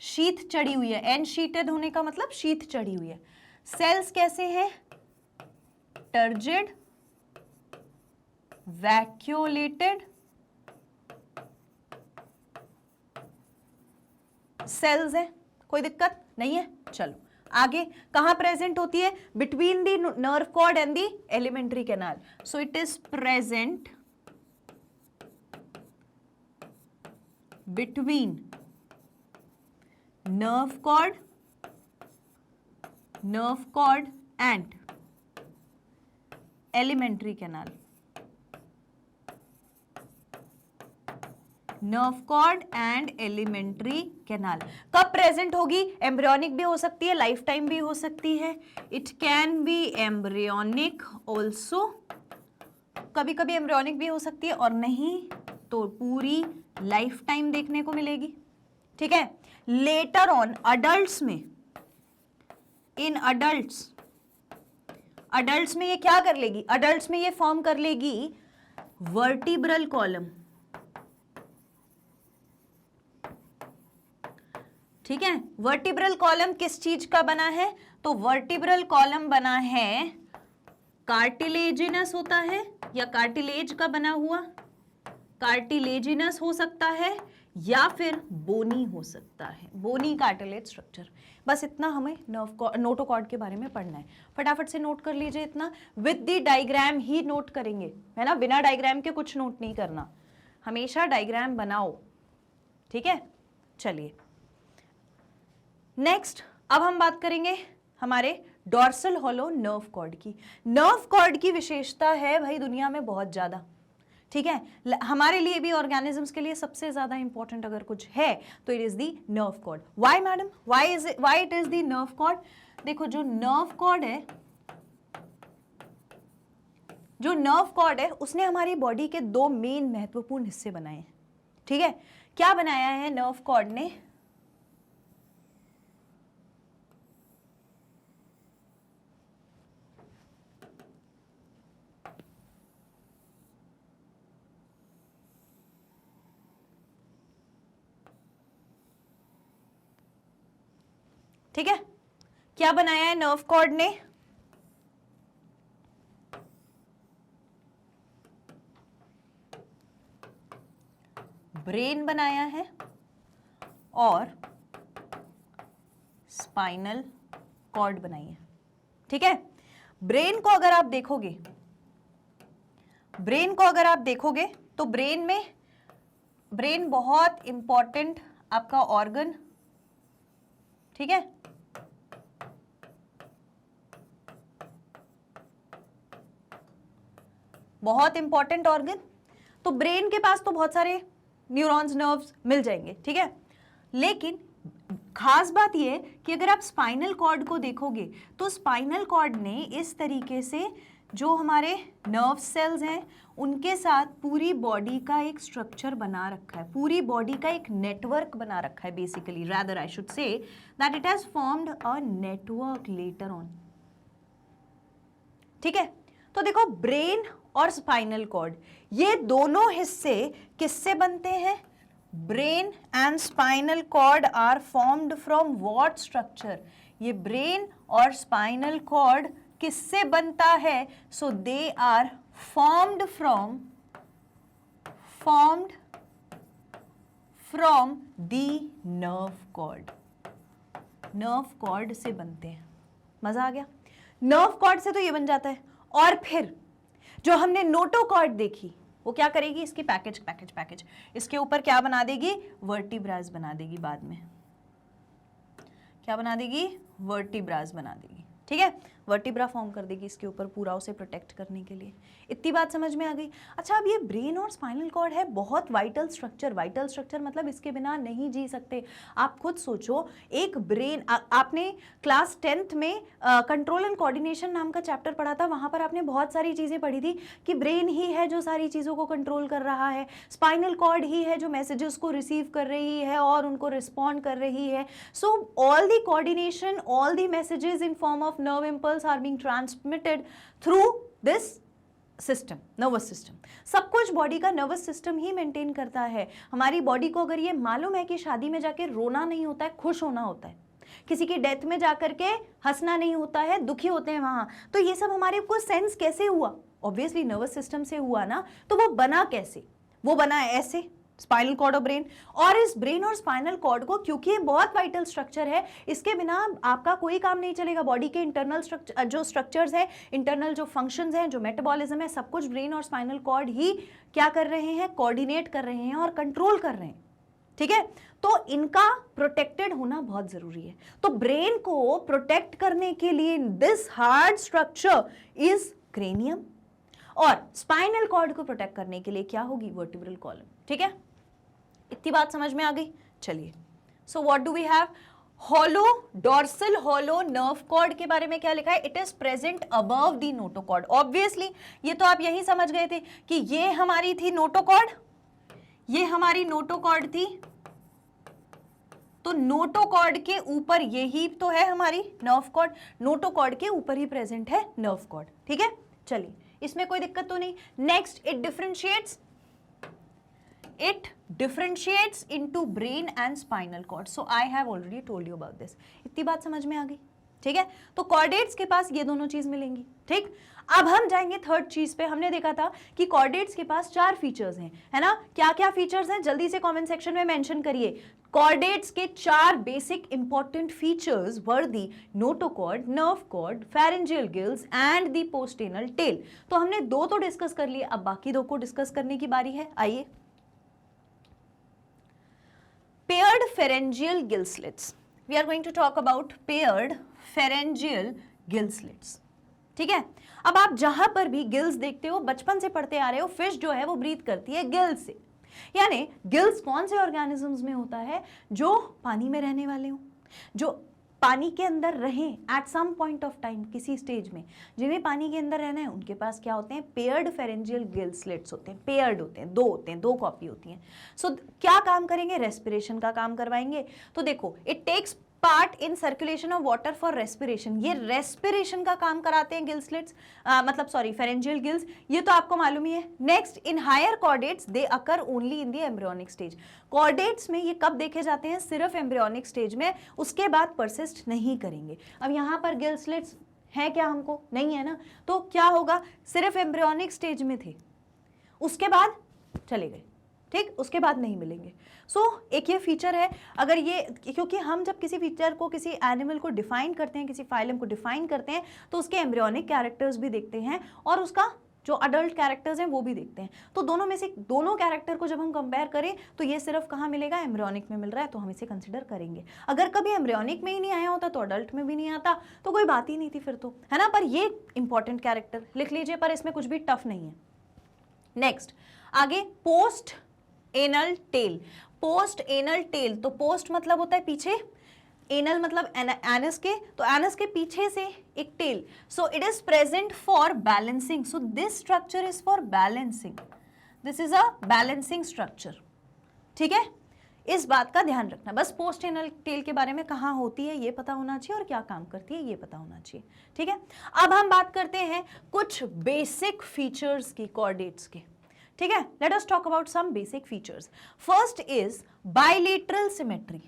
शीथ चढ़ी हुई है, एनशीटेड होने का मतलब शीथ चढ़ी हुई है। सेल्स कैसे हैं, टर्जिड, वैक्यूलेटेड सेल्स हैं, कोई दिक्कत नहीं है। चलो आगे कहां प्रेजेंट होती है, between the nerve cord and the alimentary canal. So it is present between nerve cord and elementary canal, nerve cord and elementary canal। कब प्रेजेंट होगी, एम्ब्रियोनिक भी हो सकती है, लाइफ टाइम भी हो सकती है, it can be embryonic also, कभी कभी एम्ब्रियोनिक भी हो सकती है, और नहीं तो पूरी लाइफ टाइम देखने को मिलेगी, ठीक है। लेटर ऑन अडल्ट्स में, इन अडल्ट्स में ये क्या कर लेगी, अडल्ट्स में ये फॉर्म कर लेगी वर्टिब्रल कॉलम, ठीक है। वर्टिब्रल कॉलम किस चीज का बना है, तो वर्टिब्रल कॉलम बना है, कार्टिलेजिनस होता है या कार्टिलेज का बना हुआ, कार्टिलेजिनस हो सकता है या फिर बोनी हो सकता है, बोनी कार्टिलेज स्ट्रक्चर। बस इतना हमें नोटोकॉर्ड के बारे में पढ़ना है, फटाफट से नोट कर लीजिए इतना, with the diagram he note करेंगे, है ना, बिना डायग्राम के कुछ नोट नहीं करना, हमेशा डायग्राम बनाओ, ठीक है। चलिए नेक्स्ट, अब हम बात करेंगे हमारे डॉर्सल हॉलो नर्व कॉर्ड की। नर्व कॉर्ड की विशेषता है भाई दुनिया में बहुत ज्यादा, ठीक है। हमारे लिए भी, ऑर्गेनिजम्स के लिए सबसे ज्यादा इंपॉर्टेंट अगर कुछ है तो it is the nerve cord. Why madam, why it is the nerve cord. देखो जो नर्व कॉर्ड है उसने हमारी बॉडी के दो मेन महत्वपूर्ण हिस्से बनाए हैं, ठीक है। क्या बनाया है नर्व कॉर्ड ने, ठीक है, क्या बनाया है नर्व कॉर्ड ने, ब्रेन बनाया है और स्पाइनल कॉर्ड बनाई है, ठीक है। ब्रेन को अगर आप देखोगे तो ब्रेन बहुत इंपॉर्टेंट आपका ऑर्गन, ठीक है। बहुत इंपॉर्टेंट ऑर्गन, तो ब्रेन के पास तो बहुत सारे न्यूरॉन्स, नर्व्स मिल जाएंगे, ठीक है। लेकिन खास बात यह कि अगर आप स्पाइनल कॉर्ड को देखोगे तो स्पाइनल कॉर्ड ने इस तरीके से जो हमारे नर्व सेल्स हैं उनके साथ पूरी बॉडी का एक स्ट्रक्चर बना रखा है, पूरी बॉडी का एक नेटवर्क बना रखा है। Basically rather I should say that it has formed a network later on, ठीक है। तो देखो ब्रेन और स्पाइनल कॉर्ड ये दोनों हिस्से किससे बनते हैं, brain and spinal cord are formed from what structure, ये ब्रेन और स्पाइनल कॉर्ड किससे बनता है, so they are formed from the nerve cord से बनते हैं। मजा आ गया, नर्व कॉर्ड से तो ये बन जाता है, और फिर जो हमने नोटोकॉर्ड देखी वो क्या करेगी, इसकी पैकेज इसके ऊपर क्या बना देगी, वर्टिब्रास बना देगी, बाद में क्या बना देगी, वर्टिब्रास बना देगी, ठीक है। वर्टिब्रा फॉर्म कर देगी इसके ऊपर पूरा उसे प्रोटेक्ट करने के लिए। इतनी बात समझ में आ गई। अच्छा, अब ये ब्रेन और स्पाइनल कॉर्ड है बहुत वाइटल स्ट्रक्चर। वाइटल स्ट्रक्चर मतलब इसके बिना नहीं जी सकते। आप खुद सोचो, एक ब्रेन, आपने क्लास 10th में कंट्रोल एंड कोऑर्डिनेशन नाम का चैप्टर पढ़ा था, वहां पर आपने बहुत सारी चीजें पढ़ी थी कि ब्रेन ही है जो सारी चीजों को कंट्रोल कर रहा है, स्पाइनल कॉर्ड ही है जो मैसेजेस को रिसीव कर रही है और उनको रिस्पॉन्ड कर रही है। So all the coordination, all the messages in form of nerve impulse are being transmitted through this system, nervous system. सब कुछ बॉडी का नर्वस सिस्टम ही मेंटेन करता है। हमारी बॉडी को अगर ये मालूम है कि शादी में जाके रोना नहीं होता है, खुश होना होता है, किसी की डेथ में जाकर के हंसना नहीं होता है, दुखी होते हैं वहां, तो ये सब हमारे को सेंस कैसे हुआ? ऑब्वियसली नर्वस सिस्टम से हुआ ना। तो वो बना कैसे? वो बना ऐसे, स्पाइनल कॉर्ड और ब्रेन। और इस ब्रेन और स्पाइनल कॉर्ड को, क्योंकि ये बहुत वाइटल स्ट्रक्चर है, इसके बिना आपका कोई काम नहीं चलेगा। बॉडी के इंटरनल स्ट्रक्चर, जो स्ट्रक्चर्स हैं, इंटरनल जो फंक्शंस हैं, जो मेटाबॉलिज्म है, सब कुछ ब्रेन और स्पाइनल कॉर्ड ही क्या कर रहे हैं? कोऑर्डिनेट कर रहे हैं और कंट्रोल कर रहे हैं। ठीक है, तो इनका प्रोटेक्टेड होना बहुत जरूरी है। तो ब्रेन को प्रोटेक्ट करने के लिए this hard structure is cranium, और स्पाइनल कॉर्ड को प्रोटेक्ट करने के लिए क्या होगी? Vertebral column. ठीक है, इतनी बात समझ में आ गई। चलिए, so what do we have? Hollow, dorsal hollow nerve cord के बारे में क्या लिखा है? It is present above the notochord. Obviously ये तो आप यही समझ गए थे कि ये हमारी थी नोटोकॉर्ड, ये हमारी नोटोकॉर्ड थी, तो नोटोकॉर्ड के ऊपर यही तो है हमारी नर्व कॉर्ड, नोटोकॉर्ड के ऊपर ही प्रेजेंट है नर्व कॉर्ड। ठीक है, चलिए, इसमें कोई दिक्कत तो नहीं। Next, it differentiates into brain and spinal cord. So I have already told you about this. इतनी बात समझ में आ गई। ठीक है, तो कॉर्डेट्स के पास ये दोनों चीज मिलेंगी। ठीक, अब हम जाएंगे थर्ड चीज पे। हमने देखा था कि कॉर्डेट्स के पास 4 फीचर्स हैं, है ना? क्या क्या फीचर्स हैं? जल्दी से कमेंट सेक्शन में मेंशन करिए। कॉर्डेट्स के 4 basic important features were the notochord, nerve cord, pharyngeal gills and the postanal tail. तो हमने 2 तो डिस्कस कर लिए, अब बाकी 2 को डिस्कस करने की बारी है। आइए, paired pharyngeal gill slits. We are going to talk about paired pharyngeal gill slits. ठीक है, अब आप जहां पर भी गिल्स देखते हो, बचपन से पढ़ते आ रहे हो, फिश जो है वो ब्रीथ करती है गिल्स से। यानी गिल्स कौन से ऑर्गेनिजम्स में होता है? जो पानी में रहने वाले हो, जो पानी के अंदर रहें at some point of time, किसी स्टेज में जिन्हें पानी के अंदर रहना है, उनके पास क्या होते हैं? पेयर्ड फेरेंजियल गिल स्लिट्स होते हैं। पेयर्ड होते हैं, 2 होते हैं, 2 कॉपी होती हैं। सो क्या काम करेंगे? रेस्पिरेशन का काम करवाएंगे। तो देखो, it takes part in circulation of water for respiration. ये रेस्पिरेशन का काम कराते हैं गिल स्लिट्स, मतलब सॉरी फेरेंजियल गिल्स, ये तो आपको मालूम ही है। Next, in higher chordates they occur only in the embryonic stage. कॉर्डेट्स में ये कब देखे जाते हैं? सिर्फ एम्ब्रियोनिक स्टेज में, उसके बाद परसिस्ट नहीं करेंगे। अब यहाँ पर गिल स्लिट्स है क्या? हमको नहीं है ना, तो क्या होगा? सिर्फ एम्ब्रियोनिक स्टेज में थे, उसके बाद चले गए। ठीक, उसके बाद नहीं मिलेंगे। सो एक ये फीचर है। अगर ये, क्योंकि हम जब किसी फीचर को, किसी एनिमल को डिफाइन करते हैं, किसी फाइलम को डिफाइन करते हैं, तो उसके एम्ब्रियोनिक कैरेक्टर्स भी देखते हैं और उसका जो अडल्ट कैरेक्टर्स हैं वो भी देखते हैं। तो दोनों में से दोनों कैरेक्टर को जब हम कंपेयर करें तो ये सिर्फ कहाँ मिलेगा? एम्ब्रियोनिक में मिल रहा है, तो हम इसे कंसिडर करेंगे। अगर कभी एम्ब्रियोनिक में ही नहीं आया होता तो अडल्ट में भी नहीं आता, तो कोई बात ही नहीं थी फिर तो, है ना? पर ये इंपॉर्टेंट कैरेक्टर लिख लीजिए, पर इसमें कुछ भी टफ नहीं है। नेक्स्ट, आगे, post anal tail. Post anal tail, तो पोस्ट मतलब होता है पीछे, एनल मतलब एनस के, तो एनस के पीछे से एक tail. So it is present for balancing. So this structure is for balancing, this is a balancing structure. ठीक है, इस बात का ध्यान रखना। बस पोस्ट एनल टेल के बारे में कहाँ होती है ये पता होना चाहिए, और क्या काम करती है ये पता होना चाहिए। ठीक है, अब हम बात करते हैं कुछ बेसिक फीचर्स की कॉर्डेट्स के। ठीक है, let us talk about some basic features. First is bilateral symmetry.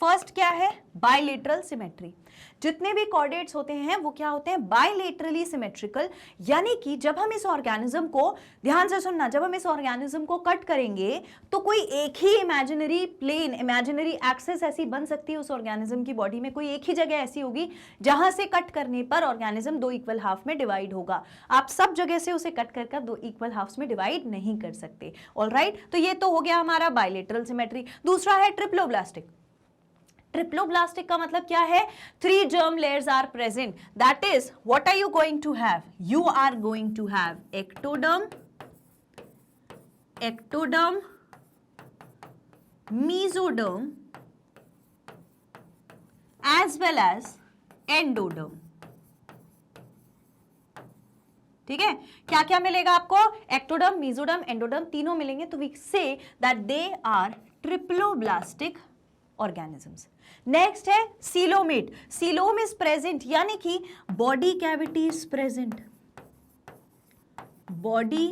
First क्या है? Bilateral symmetry. जितने भी कॉर्डेट्स होते हैं वो क्या होते हैं? Bilaterally symmetrical. यानी कि जब हम इस ऑर्गेनिज्म को, ध्यान से सुनना, जब हम इस ऑर्गेनिज्म को कट करेंगे तो कोई एक ही इमेजिनरी प्लेन, इमेजिनरी एक्सेस ऐसी बन सकती है उस ऑर्गेनिज्म की बॉडी में, कोई एक ही जगह ऐसी होगी जहां से कट करने पर ऑर्गेनिज्म 2 इक्वल हाफ में डिवाइड होगा। आप सब जगह से उसे कट कर 2 इक्वल हाफ्स में डिवाइड नहीं कर सकते। ऑलराइट, तो ये तो हो गया हमारा बाइलेटरल सिमेट्री। दूसरा है ट्रिप्लोब्लास्टिक। ट्रिप्लोब्लास्टिक का मतलब क्या है? 3 germ layers are present. That is, what are you going to have? You are going to have ectoderm, mesoderm, as well as endoderm. ठीक है, क्या क्या मिलेगा आपको? एक्टोडर्म, मेसोडर्म, एंडोडर्म तीनों मिलेंगे. तो we say that they are triploblastic organisms. Next है सीलोमेट. सीलोम इज प्रेजेंट, यानी कि body cavity is present. Body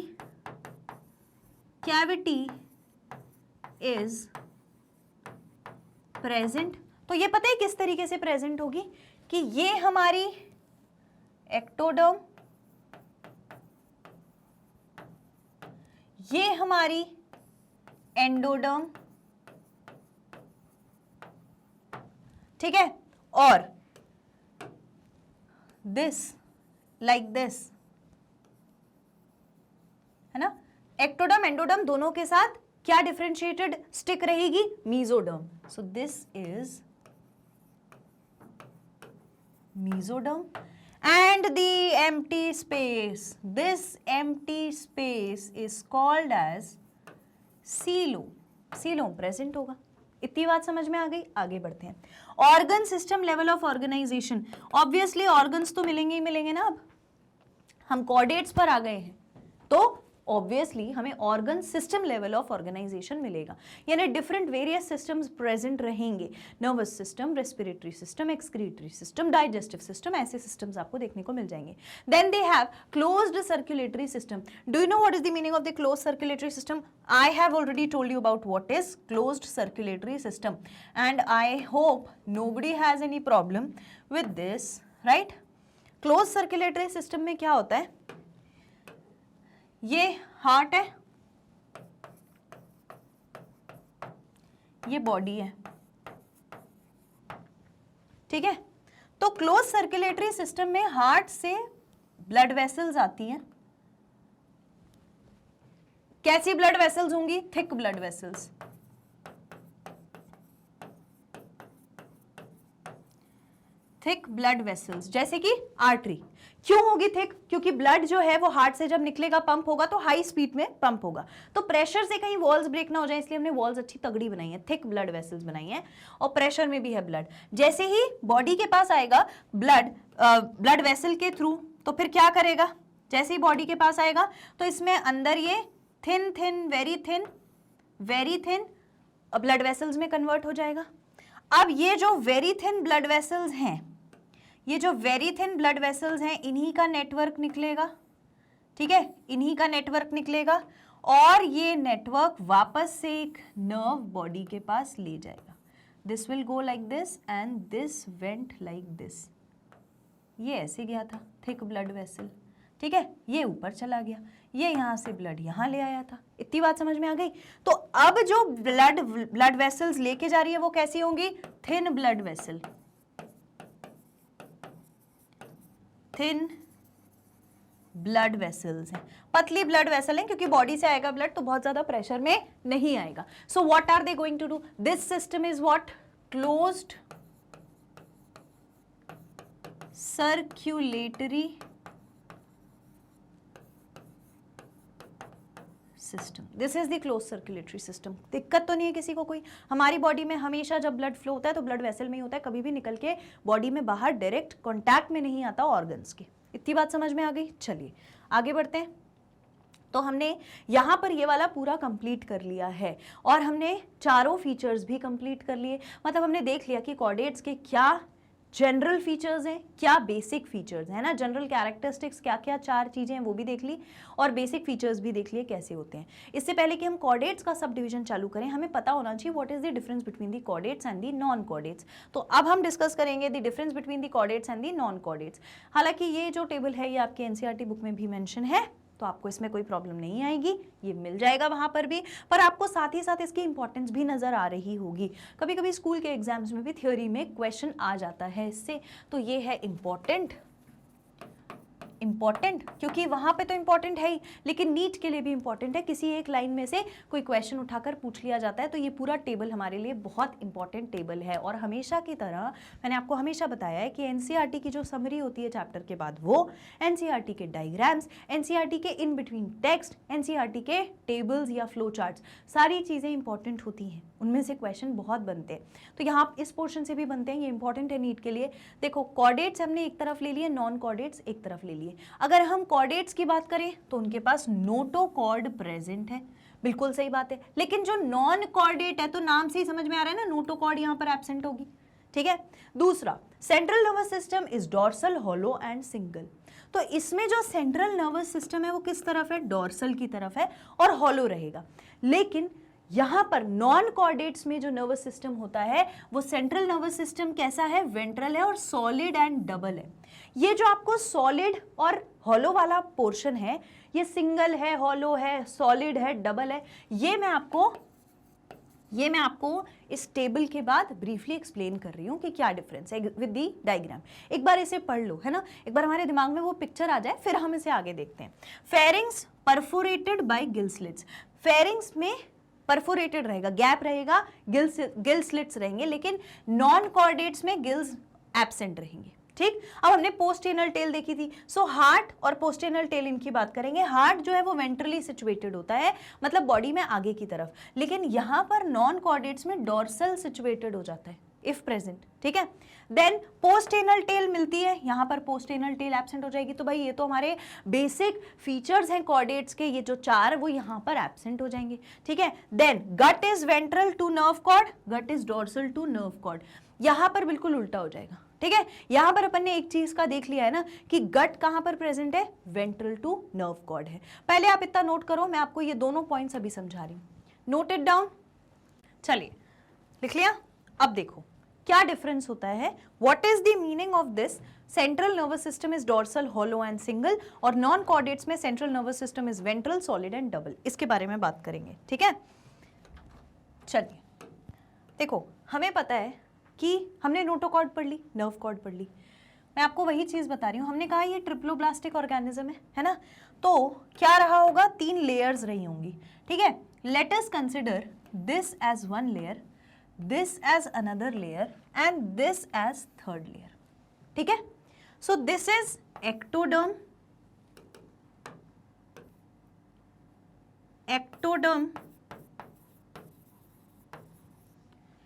cavity is present. तो ये पता है किस तरीके से प्रेजेंट होगी? कि ये हमारी एक्टोडर्म, ये हमारी एंडोडर्म, ठीक है, और दिस लाइक दिस, है ना. एक्टोडर्म एंडोडर्म दोनों के साथ क्या डिफरेंशिएटेड स्टिक रहेगी? Mesoderm. So this is mesoderm, and the empty space, this empty space is called as coelom. coelom present होगा. इतनी बात समझ में आ गई? आगे बढ़ते हैं. Organ system level of organisation. Obviously organs तो मिलेंगे ही मिलेंगे ना. अब हम कॉर्डेट्स पर आ गए हैं तो ऑब्वियसली हमें organ system level of organisation मिलेगा, यानी डिफरेंट वेरियस सिस्टम्स प्रेजेंट रहेंगे. Nervous system, respiratory system, excretory system, digestive system, ऐसे सिस्टम्स आपको देखने को मिल जाएंगे. Then they have closed circulatory system. Do you know what is the meaning of the closed circulatory system? I have already told you about what is closed circulatory system, and I hope nobody has any problem with this, right. Closed circulatory system में क्या होता है? ये हार्ट है, ये बॉडी है, ठीक है. तो क्लोज सर्कुलेटरी सिस्टम में हार्ट से ब्लड वेसल्स आती हैं. कैसी ब्लड वेसल्स होंगी? Thick blood vessels. Thick blood vessels, जैसे कि आर्टरी. क्यों होगी थिक? क्योंकि ब्लड जो है वो हार्ट से जब निकलेगा, पंप होगा तो हाई स्पीड में पंप होगा, तो प्रेशर से कहीं वॉल्स ब्रेक ना हो जाए, इसलिए हमने वॉल्स अच्छी तगड़ी बनाई है, थिक ब्लड वेसल्स बनाई हैं, और प्रेशर में भी है ब्लड. जैसे ही बॉडी के पास आएगा ब्लड वेसल के थ्रू, तो फिर क्या करेगा? जैसे ही बॉडी के पास आएगा तो इसमें अंदर ये thin thin very thin blood vessels में कन्वर्ट हो जाएगा. अब ये जो वेरी थिन ब्लड वेसल्स हैं, ये जो वेरी थिन ब्लड वेसल्स हैं, इन्हीं का नेटवर्क निकलेगा, ठीक है, इन्हीं का नेटवर्क निकलेगा, और ये नेटवर्क वापस से एक नर्व बॉडी के पास ले जाएगा. This will go like this and this went like this. ये ऐसे गया था थिक ब्लड वेसल, ठीक है, ये ऊपर चला गया, ये यहाँ से ब्लड यहाँ ले आया था. इतनी बात समझ में आ गई? तो अब जो ब्लड वेसल्स लेके जा रही है वो कैसी होंगी? Thin blood vessel. Thin blood vessels हैं, पतली ब्लड वेसल है, क्योंकि बॉडी से आएगा ब्लड तो बहुत ज्यादा प्रेशर में नहीं आएगा. So what are they going to do? This system is what? Closed circulatory system. This is the close circulatory system. दिक्कत तो नहीं है किसी को कोई? हमारी बॉडी में हमेशा जब ब्लड फ्लो होता है तो ब्लड वेसल में ही होता है, कभी भी निकल के बॉडी में बाहर डायरेक्ट कांटेक्ट में नहीं आता ऑर्गन्स के. इतनी बात समझ में आ गई? चलिए आगे बढ़ते हैं. तो हमने यहाँ पर ये वाला पूरा कंप्लीट कर लिया है, और हमने चारों फीचर्स भी कंप्लीट कर लिए. मतलब हमने देख लिया कि कॉर्डेट्स के क्या जनरल फीचर्स हैं, क्या बेसिक फीचर्स है ना, जनरल कैरेक्टरिस्टिक्स क्या क्या 4 चीज़ें हैं वो भी देख ली, और बेसिक फीचर्स भी देख लिए कैसे होते हैं. इससे पहले कि हम कॉर्डेट्स का सब डिवीजन चालू करें, हमें पता होना चाहिए what is the difference between the chordates and the non chordates. तो अब हम डिस्कस करेंगे the difference between the chordates and the non chordates. हालांकि ये जो टेबल है ये आपके एनसीईआरटी बुक में भी मेंशन है, तो आपको इसमें कोई प्रॉब्लम नहीं आएगी, ये मिल जाएगा वहाँ पर भी, पर आपको साथ ही साथ इसकी इंपॉर्टेंस भी नज़र आ रही होगी. कभी कभी स्कूल के एग्जाम्स में भी थ्योरी में क्वेश्चन आ जाता है इससे, तो ये है इम्पॉर्टेंट. इंपॉर्टेंट, क्योंकि वहां पे तो इंपॉर्टेंट है ही, लेकिन नीट के लिए भी इंपॉर्टेंट है। किसी एक लाइन में से कोई क्वेश्चन उठाकर पूछ लिया जाता है, तो ये पूरा टेबल हमारे लिए बहुत इंपॉर्टेंट टेबल है। और हमेशा की तरह मैंने आपको हमेशा बताया है कि एनसीईआरटी की जो समरी होती है चैप्टर के बाद, वो एनसीईआरटी के डायग्राम्स, एनसीईआरटी के इन बिटवीन टेक्स्ट, एनसीईआरटी के टेबल्स या फ्लो चार्ट्स, सारी चीज़ें इंपॉर्टेंट होती हैं, उनमें से क्वेश्चन बहुत बनते हैं। तो यहाँ इस पोर्शन से भी बनते हैं, ये इंपॉर्टेंट है नीट के लिए। देखो कॉर्डेट्स हमने एक तरफ ले लिए, नॉन कॉर्डेट्स एक तरफ ले लिए। अगर हम कॉर्डेट्स की बात करें तो उनके पास नोटोकॉर्ड प्रेजेंट है, बिल्कुल सही बात है। लेकिन जो नॉन कॉर्डेट है, तो नाम से ही समझ में आ रहा है ना, नोटोकॉर्ड यहाँ पर एब्सेंट होगी, ठीक है। दूसरा, central nervous system is dorsal, hollow and single. तो इसमें जो सेंट्रल नर्वस सिस्टम है वो किस तरफ है, डॉर्सल की तरफ है और हॉलो रहेगा। लेकिन यहां पर नॉन कॉर्डेट्स में जो नर्वस सिस्टम होता है वो सेंट्रल नर्वस सिस्टम कैसा है, वेंट्रल है और सॉलिड एंड डबल है। ये जो आपको सॉलिड और हॉलो वाला पोर्शन है, ये सिंगल है, हॉलो है, सॉलिड है, डबल है, ये मैं आपको इस टेबल के बाद ब्रीफली एक्सप्लेन कर रही हूँ कि क्या डिफरेंस है विद दी डायग्राम। एक बार इसे पढ़ लो, है ना, एक बार हमारे दिमाग में वो पिक्चर आ जाए, फिर हम इसे आगे देखते हैं। Pharynx perforated bye gill slits, pharynx में परफोरेटेड रहेगा, गैप रहेगा, गिल स्लिट्स रहेंगे, लेकिन नॉन कॉर्डेट्स में गिल्स एब्सेंट रहेंगे, ठीक। अब हमने पोस्टेनल टेल देखी थी, सो हार्ट और पोस्टेनल टेल इनकी बात करेंगे। हार्ट जो है वो वेंट्रली सिचुएटेड होता है, मतलब बॉडी में आगे की तरफ, लेकिन यहां पर नॉन कॉर्डेट्स में डॉर्सल सिचुएटेड हो जाता है इफ प्रेजेंट, ठीक है। देन पोस्टेनल टेल मिलती है, यहां पर पोस्टेनल टेल एब्सेंट हो जाएगी। तो भाई ये तो हमारे बेसिक फीचर्स हैं कॉर्डेट्स के, ये जो चार वो यहां पर एब्सेंट हो जाएंगे, ठीक है। Then gut is ventral to nerve cord, gut is dorsal to nerve cord, यहां पर बिल्कुल उल्टा हो जाएगा, ठीक है। यहां पर अपन ने एक चीज का देख लिया है ना कि गट कहां पर प्रेजेंट है, वेंट्रल टू नर्व कॉर्ड है। पहले आप इतना नोट करो, मैं आपको ये दोनों पॉइंट्स अभी समझा रही हूं, नोट इट डाउन। चलिए लिख लिया। अब देखो क्या डिफरेंस होता है, what is the meaning of this, central nervous system is dorsal, hollow and single, और नॉन कॉर्डेट्स में central nervous system is ventral, solid and double. इसके बारे में बात करेंगे, ठीक है। चलिए देखो, हमें पता है कि हमने नोटोकॉर्ड पढ़ ली, नर्व कॉर्ड पढ़ ली, मैं आपको वही चीज बता रही हूँ। हमने कहा ये ट्रिप्लोब्लास्टिक ऑर्गेनिज्म है ना, तो क्या रहा होगा, 3 लेयर्स रही होंगी, ठीक है। Let us consider this as 1 layer, this as another layer and this as 3rd layer, ठीक है। so this is ectoderm,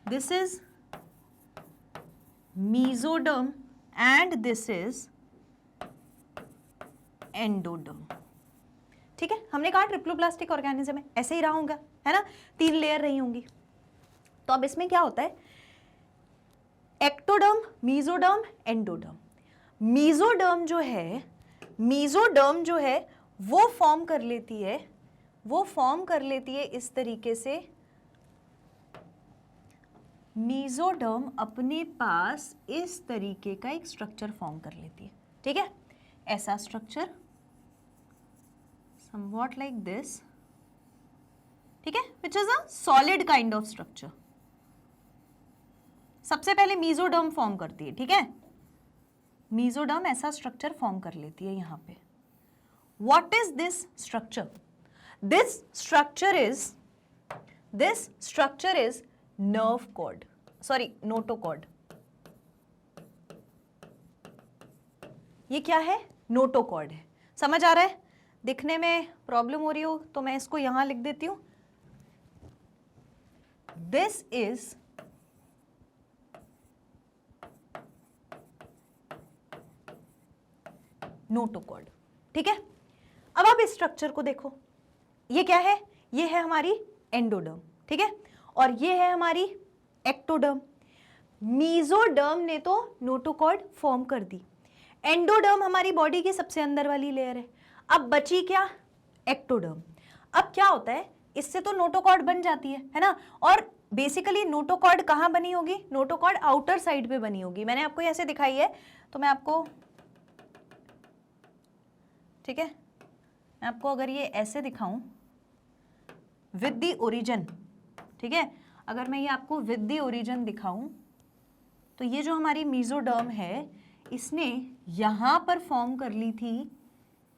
this is mesoderm and this is endoderm, ठीक है। हमने कहा ट्रिप्लोब्लास्टिक ऑर्गेनिज्म है, ऐसे ही रहा होगा, है ना, 3 लेयर रही होंगी। तो अब इसमें क्या होता है, एक्टोडर्म, मीजोडर्म, एंडोडर्म। मीजोडर्म जो है वो फॉर्म कर लेती है इस तरीके से, मीजोडर्म अपने पास इस तरीके का एक स्ट्रक्चर फॉर्म कर लेती है, ठीक है। ऐसा स्ट्रक्चर समवॉट लाइक दिस, ठीक है, which is a solid kind of structure. सबसे पहले मीजोडर्म फॉर्म करती है, ठीक है, मीजोडर्म ऐसा स्ट्रक्चर फॉर्म कर लेती है यहां पे। What is this structure, this structure is nerve cord, sorry notochord. ये क्या है, नोटोकॉर्ड है। समझ आ रहा है, दिखने में प्रॉब्लम हो रही हो तो मैं इसको यहां लिख देती हूं, दिस इज नोटोकॉर्ड, ठीक है। अब आप इस स्ट्रक्चर को देखो, ये क्या है, ये है हमारी एंडोडर्म, ठीक है, और ये है हमारी एक्टोडर्म। मीजोडर्म ने तो नोटोकॉर्ड फॉर्म कर दी, एंडोडर्म हमारी बॉडी की सबसे अंदर वाली लेयर है। अब बची क्या, एक्टोडर्म। अब क्या होता है, इससे तो नोटोकॉर्ड बन जाती है ना, और बेसिकली नोटोकॉर्ड कहाँ बनी होगी, नोटोकॉर्ड आउटर साइड पे बनी होगी। मैंने आपको ऐसे दिखाई है, तो मैं आपको, ठीक है, मैं आपको अगर ये ऐसे दिखाऊं विद द ओरिजिन, ठीक है, अगर मैं ये आपको विद द ओरिजिन दिखाऊं, तो ये जो हमारी मीजोडर्म है, इसने यहां पर फॉर्म कर ली थी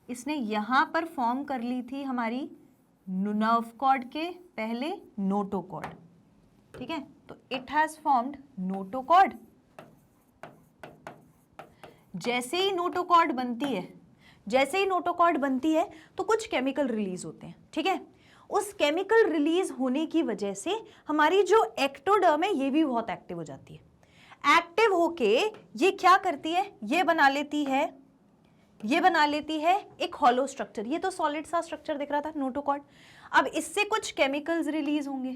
इसने यहां पर फॉर्म कर ली थी हमारी नर्व कॉर्ड के पहले नोटोकॉर्ड, ठीक है, तो इट हैज फॉर्म्ड नोटोकॉर्ड। जैसे ही नोटोकॉर्ड बनती है तो कुछ केमिकल रिलीज होते हैं, ठीक है। उस केमिकल रिलीज होने की वजह से हमारी जो एक्टोडर्म है ये भी बहुत एक्टिव हो जाती है। एक्टिव होके ये क्या करती है, ये बना लेती है एक हॉलो स्ट्रक्चर। ये तो सॉलिड सा स्ट्रक्चर दिख रहा था नोटोकॉर्ड। अब इससे कुछ केमिकल्स रिलीज होंगे,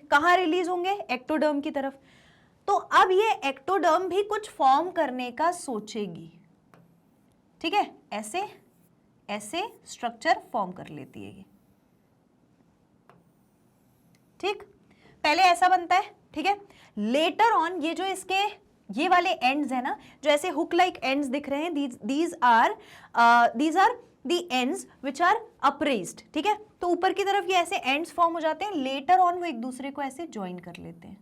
कहाँ रिलीज होंगे, एक्टोडर्म की तरफ। तो अब ये एक्टोडर्म भी कुछ फॉर्म करने का सोचेगी, ठीक है, ऐसे स्ट्रक्चर फॉर्म कर लेती है ये, ठीक। पहले ऐसा बनता है, ठीक है। लेटर ऑन ये जो इसके ये वाले एंड्स है ना, जो ऐसे हुक लाइक एंड्स दिख रहे हैं, these are the ends which are upraised, ठीक है। तो ऊपर की तरफ ये ऐसे एंड्स फॉर्म हो जाते हैं, लेटर ऑन वो एक दूसरे को ऐसे ज्वाइन कर लेते हैं,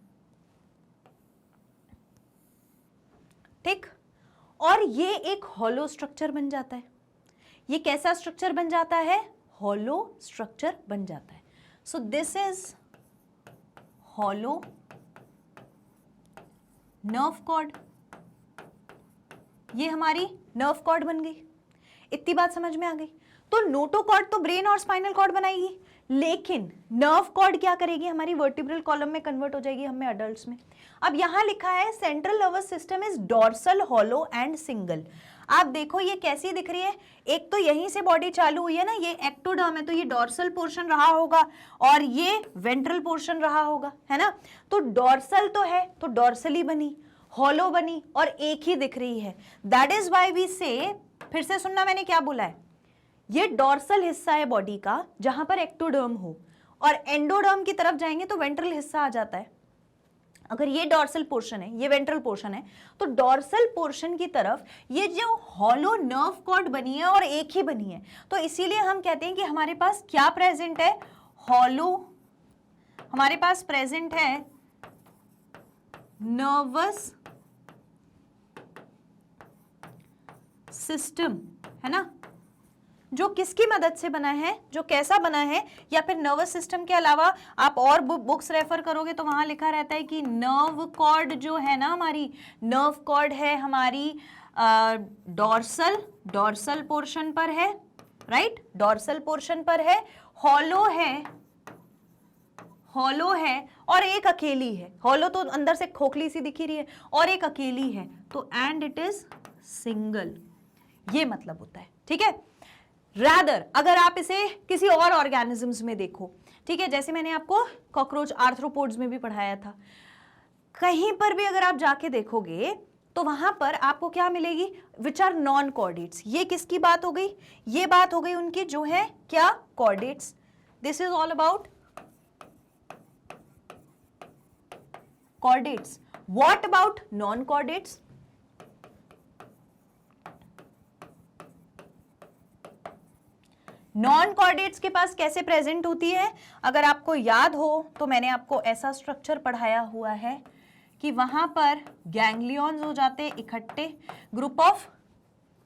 ठीक। और ये एक हॉलो स्ट्रक्चर बन जाता है। ये कैसा स्ट्रक्चर बन जाता है, हॉलो स्ट्रक्चर बन जाता है। So this is hollow nerve cord. ये हमारी नर्व कॉर्ड बन गई। इतनी बात समझ में आ गई। तो नोटोकॉर्ड तो ब्रेन और स्पाइनल कॉर्ड बनाएगी, लेकिन नर्व कॉर्ड क्या करेगी, हमारी वर्टिब्रल कॉलम में कन्वर्ट हो जाएगी, हमें अडल्ट्स में। अब यहां लिखा है central nervous system is dorsal, hollow and single. आप देखो ये कैसी दिख रही है, एक तो यहीं से बॉडी चालू हुई है ना, ये एक्टोडर्म है, तो ये डॉर्सल पोर्शन रहा होगा और ये वेंट्रल पोर्शन रहा होगा, है ना। तो डॉर्सल तो है, तो डॉर्सली बनी, हॉलो बनी और एक ही दिख रही है। दैट इज वाई वी से, फिर से सुनना मैंने क्या बोला है, ये डॉर्सल हिस्सा है बॉडी का जहां पर एक्टोडर्म हो, और एंडोडर्म की तरफ जाएंगे तो वेंट्रल हिस्सा आ जाता है। अगर ये डॉर्सल पोर्शन है, ये वेंट्रल पोर्शन है, तो डॉर्सल पोर्शन की तरफ ये जो हॉलो नर्व कॉर्ड बनी है और एक ही बनी है, तो इसीलिए हम कहते हैं कि हमारे पास क्या प्रेजेंट है, हॉलो, हमारे पास प्रेजेंट है नर्वस सिस्टम, है ना, जो किसकी मदद से बना है, जो कैसा बना है, या फिर नर्वस सिस्टम के अलावा आप और बुक्स रेफर करोगे तो वहां लिखा रहता है कि नर्व कॉर्ड जो है ना, हमारी नर्व कॉर्ड है हमारी डॉर्सल पोर्शन पर है, राइट, डॉर्सल पोर्शन पर है, हॉलो है और एक अकेली है। हॉलो तो अंदर से खोखली सी दिखी रही है और एक अकेली है, तो एंड इट इज सिंगल, ये मतलब होता है, ठीक है। रादर अगर आप इसे किसी और ऑर्गेनिजम्स में देखो, ठीक है, जैसे मैंने आपको कॉकरोच आर्थ्रोपोड्स में भी पढ़ाया था, कहीं पर भी अगर आप जाके देखोगे तो वहां पर आपको क्या मिलेगी, विच आर नॉन कॉर्डेट्स। ये किसकी बात हो गई, ये बात हो गई उनकी जो है क्या, chordates. This is all about chordates. What about non chordates, non chordates के पास कैसे प्रेजेंट होती है, अगर आपको याद हो तो मैंने आपको ऐसा स्ट्रक्चर पढ़ाया हुआ है कि वहां पर गैंग्लियॉन्स हो जाते इकट्ठे, ग्रुप ऑफ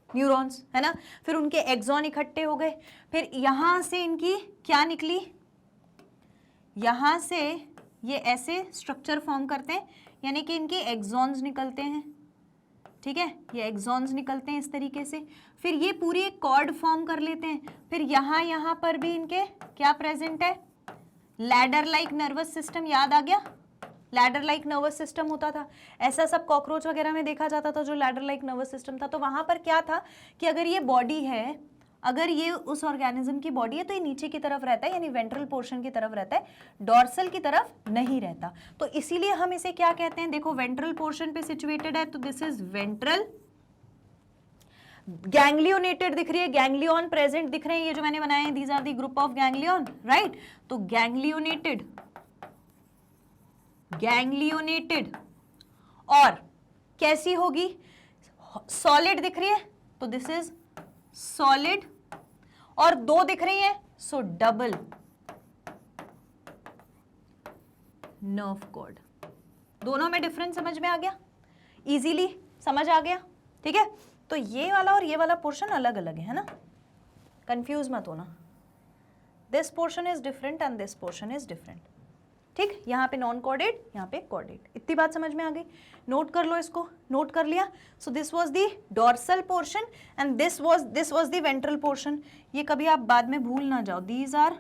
न्यूरॉन्स, है ना, फिर उनके एक्सॉन इकट्ठे हो गए, फिर यहां से इनकी क्या निकली, यहां से ये ऐसे स्ट्रक्चर फॉर्म करते हैं, यानी कि इनके एक्सॉन्स निकलते हैं, ठीक है, ये एक्सॉन्स निकलते हैं इस तरीके से, फिर ये पूरी एक कॉर्ड फॉर्म कर लेते हैं, फिर यहाँ पर भी इनके क्या प्रेजेंट है, लैडर लाइक नर्वस सिस्टम, याद आ गया, लैडर लाइक नर्वस सिस्टम होता था, ऐसा सब कॉकरोच वगैरह में देखा जाता था जो लैडर लाइक नर्वस सिस्टम था। तो वहां पर क्या था कि अगर ये बॉडी है, अगर ये उस ऑर्गेनिज्म की बॉडी है तो ये नीचे की तरफ रहता है, यानी वेंट्रल पोर्शन की तरफ रहता है, डॉर्सल की तरफ नहीं रहता। तो इसीलिए हम इसे क्या कहते हैं, देखो वेंट्रल पोर्शन पे सिचुएटेड है, तो दिस इज वेंट्रल। गैंग्लियोनेटेड दिख रही है, गैंग्लियन प्रेजेंट दिख रहे हैं, ये जो मैंने बनाए हैं, these are the group of ganglion, right. तो गैंग्लियोनेटेड और कैसी होगी, सॉलिड दिख रही है, तो दिस इज सॉलिड, और दो दिख रही है, सो डबल नर्व कॉर्ड। दोनों में डिफरेंस समझ में आ गया, इजीली समझ आ गया, ठीक है। तो ये वाला और ये वाला पोर्शन अलग अलग है ना, कंफ्यूज मत होना। This portion is different and this portion is different. ठीक, यहाँ पे नॉन कॉर्डेट, यहाँ पे कॉर्डेट। इतनी बात समझ में आ गई? नोट कर लो इसको, नोट कर लिया? So this was the dorsal portion and this was the ventral portion. ये कभी आप बाद में भूल ना जाओ, दीज आर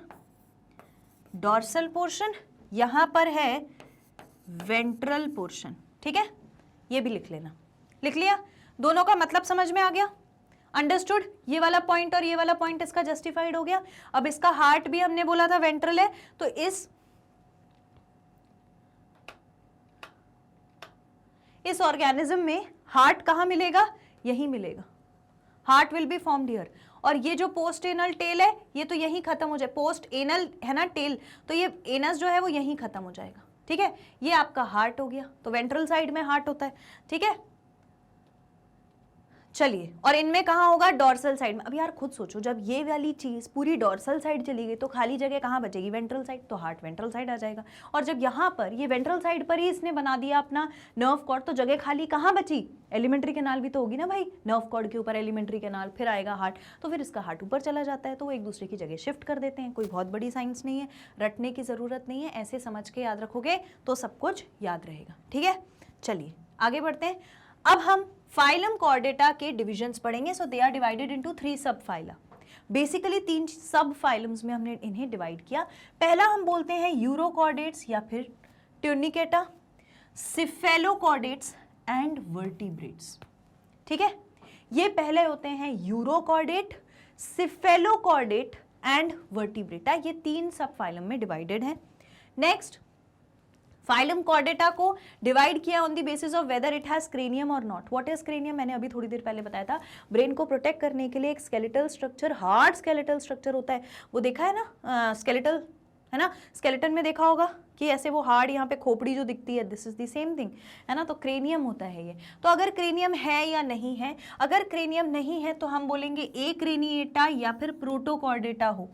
डॉर्सल पोर्शन, यहाँ पर है वेंट्रल पोर्शन। ठीक है, ये भी लिख लेना। लिख लिया? दोनों का मतलब समझ में आ गया? अंडरस्टूड? ये वाला पॉइंट और ये वाला पॉइंट इसका जस्टिफाइड हो गया। अब इसका हार्ट भी हमने बोला था वेंट्रल है, तो इस ऑर्गेनिज्म में हार्ट कहाँ मिलेगा? यही मिलेगा। Heart will be formed here. और ये जो पोस्ट एनल टेल है ये तो यहीं खत्म हो जाए, पोस्ट एनल है ना टेल, तो ये एनस जो है वो यहीं खत्म हो जाएगा। ठीक है, ये आपका हार्ट हो गया। तो वेंट्रल साइड में हार्ट होता है। ठीक है, चलिए, और इनमें कहाँ होगा? डॉर्सल साइड में। अब यार खुद सोचो, जब ये वाली चीज पूरी डॉर्सल साइड चली गई तो खाली जगह कहाँ बचेगी? Ventral side. तो हार्ट वेंट्रल साइड आ जाएगा। और जब यहाँ पर ये वेंट्रल साइड पर ही इसने बना दिया अपना नर्व कॉर्ड, तो जगह खाली कहाँ बची? एलिमेंट्री कैनाल भी तो होगी ना भाई, नर्व कॉर्ड के ऊपर एलिमेंट्री कैनाल, फिर आएगा हार्ट, तो फिर इसका हार्ट ऊपर चला जाता है, तो वो एक दूसरे की जगह शिफ्ट कर देते हैं। कोई बहुत बड़ी साइंस नहीं है, रटने की जरूरत नहीं है, ऐसे समझ के याद रखोगे तो सब कुछ याद रहेगा। ठीक है, चलिए आगे बढ़ते हैं। अब हम फाइलम कॉर्डेटा के डिविजन्स पढ़ेंगे। So they are divided into 3 सब फाइला। बेसिकली 3 सब फाइलम्स में हमने इन्हें डिवाइड किया। पहला हम बोलते हैं यूरोकॉर्डेट्स या फिर ट्यूनिकेटा, सिफेलोकॉर्डेट्स एंड वर्टिब्रेट्स। ठीक है, ये पहले होते हैं यूरोकॉर्डेट, सिफेलोकॉर्डेट एंड वर्टिब्रेटा। ये 3 सब फाइलम में डिवाइडेड हैं। नेक्स्ट, फाइलम कॉर्डेटा को डिवाइड किया on the basis of whether it has cranium और नॉट। What is cranium? मैंने अभी थोड़ी देर पहले बताया था, ब्रेन को प्रोटेक्ट करने के लिए एक skeletal structure, hard skeletal structure होता है। वो देखा है ना, स्केलेटल है ना, स्केलेटन में देखा होगा कि ऐसे वो हार्ड यहाँ पे खोपड़ी जो दिखती है, this is the same thing, है ना। तो क्रेनियम होता है ये। तो अगर क्रेनियम है या नहीं है, अगर क्रेनियम नहीं है तो हम बोलेंगे ए क्रेनिएटा या फिर प्रोटोकॉर्डेटा हो,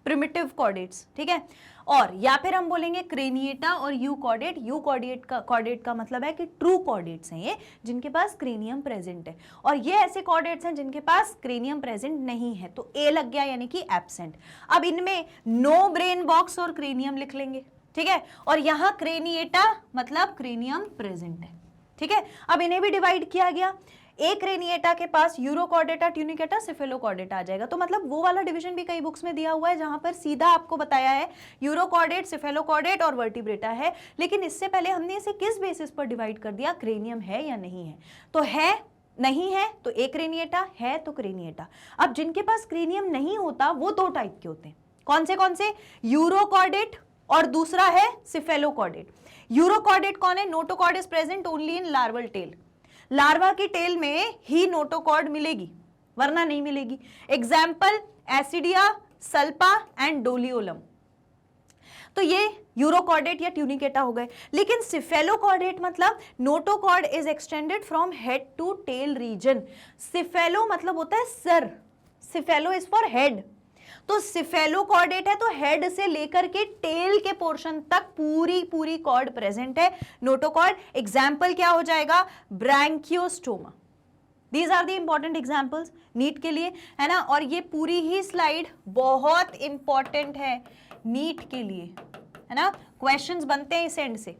प्रिमिटिव कॉर्डेट्स। ठीक है, और या फिर हम बोलेंगे क्रेनिएटा और यू कॉर्डेट। यू कॉर्डेट का मतलब है कि ट्रू कॉर्डेट्स हैं ये, जिनके पास क्रेनियम प्रेजेंट है, और ये ऐसे कॉर्डेट्स हैं जिनके पास क्रेनियम प्रेजेंट नहीं है, तो ए लग गया यानी कि एब्सेंट। अब इनमें नो ब्रेन बॉक्स और क्रेनियम लिख लेंगे। ठीक है, और यहाँ क्रेनिएटा मतलब क्रेनियम प्रेजेंट है। ठीक है, अब इन्हें भी डिवाइड किया गया। ए क्रेनिएटा के पास यूरोकॉर्डेटा, ट्यूनिकेटा, सिफेलोकॉर्डेटा आ जाएगा। तो मतलब वो वाला डिवीजन भी कई बुक्स में दिया हुआ है जहां पर सीधा आपको बताया है यूरोकॉर्डेट, सिफेलोकॉर्डेट और वर्टिब्रेटा है, लेकिन इससे पहले हमने इसे किस बेसिस पर डिवाइड कर दिया? क्रेनियम है या नहीं है। तो है, नहीं है तो ए क्रेनिएटा, है तो क्रेनिएटा। अब जिनके पास क्रेनियम नहीं होता वो 2 टाइप के होते हैं। कौन से? यूरोकॉर्डेट और दूसरा है सिफेलोकॉर्डेट। यूरोकॉर्डेट कौन है? Notochord is present only in larval tail. Larva की टेल में ही नोटोकॉर्ड मिलेगी, वरना नहीं मिलेगी। Example ascidia, salpa and doliolum. तो ये यूरोकॉर्डेट या ट्यूनिकेटा हो गए। लेकिन सिफेलोकॉर्डेट मतलब notochord is extended from head to tail region. Cephalo मतलब होता है sir, cephalo is for head. तो सिफेलोकॉर्डेट है तो हेड से लेकर के टेल के पोर्शन तक पूरी कॉर्ड प्रेजेंट है। नोटोकॉर्ड एग्जाम्पल क्या हो जाएगा? Branchiostoma. These are the important examples NEET के लिए, है ना। और ये पूरी ही स्लाइड बहुत इंपॉर्टेंट है नीट के लिए, है ना। क्वेश्चंस बनते हैं इस एंड से।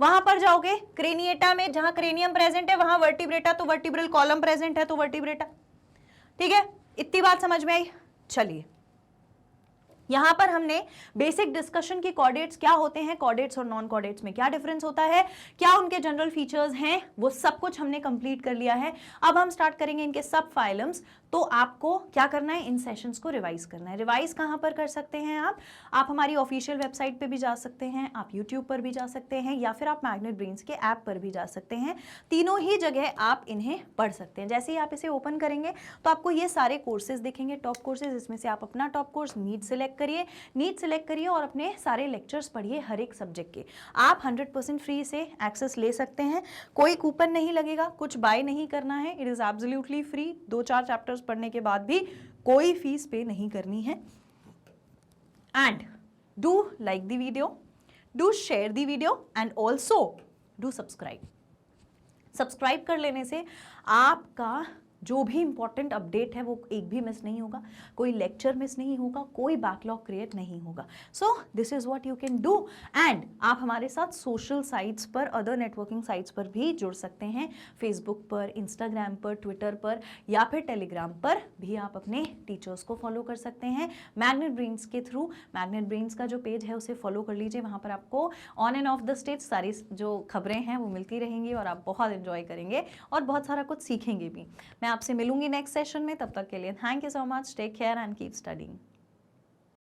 वहां पर जाओगे क्रेनिएटा में, जहां क्रेनियम प्रेजेंट है वहां वर्टिब्रेटा, तो वर्टिब्रल कॉलम प्रेजेंट है तो वर्टिब्रेटा। ठीक है, इतनी बात समझ में आई। चलिए, यहां पर हमने बेसिक डिस्कशन की कॉर्डेट्स क्या होते हैं, कॉर्डेट्स और नॉन कॉर्डेट्स में क्या डिफरेंस होता है, क्या उनके जनरल फीचर्स हैं, वो सब कुछ हमने कंप्लीट कर लिया है। अब हम स्टार्ट करेंगे इनके सब फाइलम्स। तो आपको क्या करना है? इन सेशंस को रिवाइज करना है। रिवाइज कहां पर कर सकते हैं आप हमारी ऑफिशियल वेबसाइट पे भी जा सकते हैं, आप यूट्यूब पर भी जा सकते हैं, या फिर आप मैग्नेट ब्रेन्स के ऐप पर भी जा सकते हैं। तीनों ही जगह आप इन्हें पढ़ सकते हैं। जैसे ही आप इसे ओपन करेंगे तो आपको ये सारे कोर्सेज दिखेंगे, टॉप कोर्सेज। इसमें से आप अपना टॉप कोर्स नीट सेलेक्ट करिए और अपने सारे लेक्चर्स पढ़िए हर एक सब्जेक्ट के। आप 100% फ्री से एक्सेस ले सकते हैं, कोई कूपन नहीं लगेगा, कुछ बाय नहीं करना है, it is absolutely free. 2-4 chapters पढ़ने के बाद भी कोई फीस पे नहीं करनी है। And do like the video, do share the video and also do subscribe. Subscribe कर लेने से आपका जो भी इंपॉर्टेंट अपडेट है वो एक भी मिस नहीं होगा, कोई लेक्चर मिस नहीं होगा, कोई बैकलॉग क्रिएट नहीं होगा। सो this is what you can do. And आप हमारे साथ सोशल साइट्स पर, अदर नेटवर्किंग साइट्स पर भी जुड़ सकते हैं। फेसबुक पर, इंस्टाग्राम पर, ट्विटर पर या फिर टेलीग्राम पर भी आप अपने टीचर्स को फॉलो कर सकते हैं मैग्नेट ब्रेन्स के थ्रू। मैग्नेट ब्रेन्स का जो पेज है उसे फॉलो कर लीजिए, वहाँ पर आपको on end of the stage सारी जो खबरें हैं वो मिलती रहेंगी और आप बहुत एंजॉय करेंगे और बहुत सारा कुछ सीखेंगे भी। मैं आपसे मिलूंगी नेक्स्ट सेशन में, तब तक के लिए thank you so much, take care and keep studying.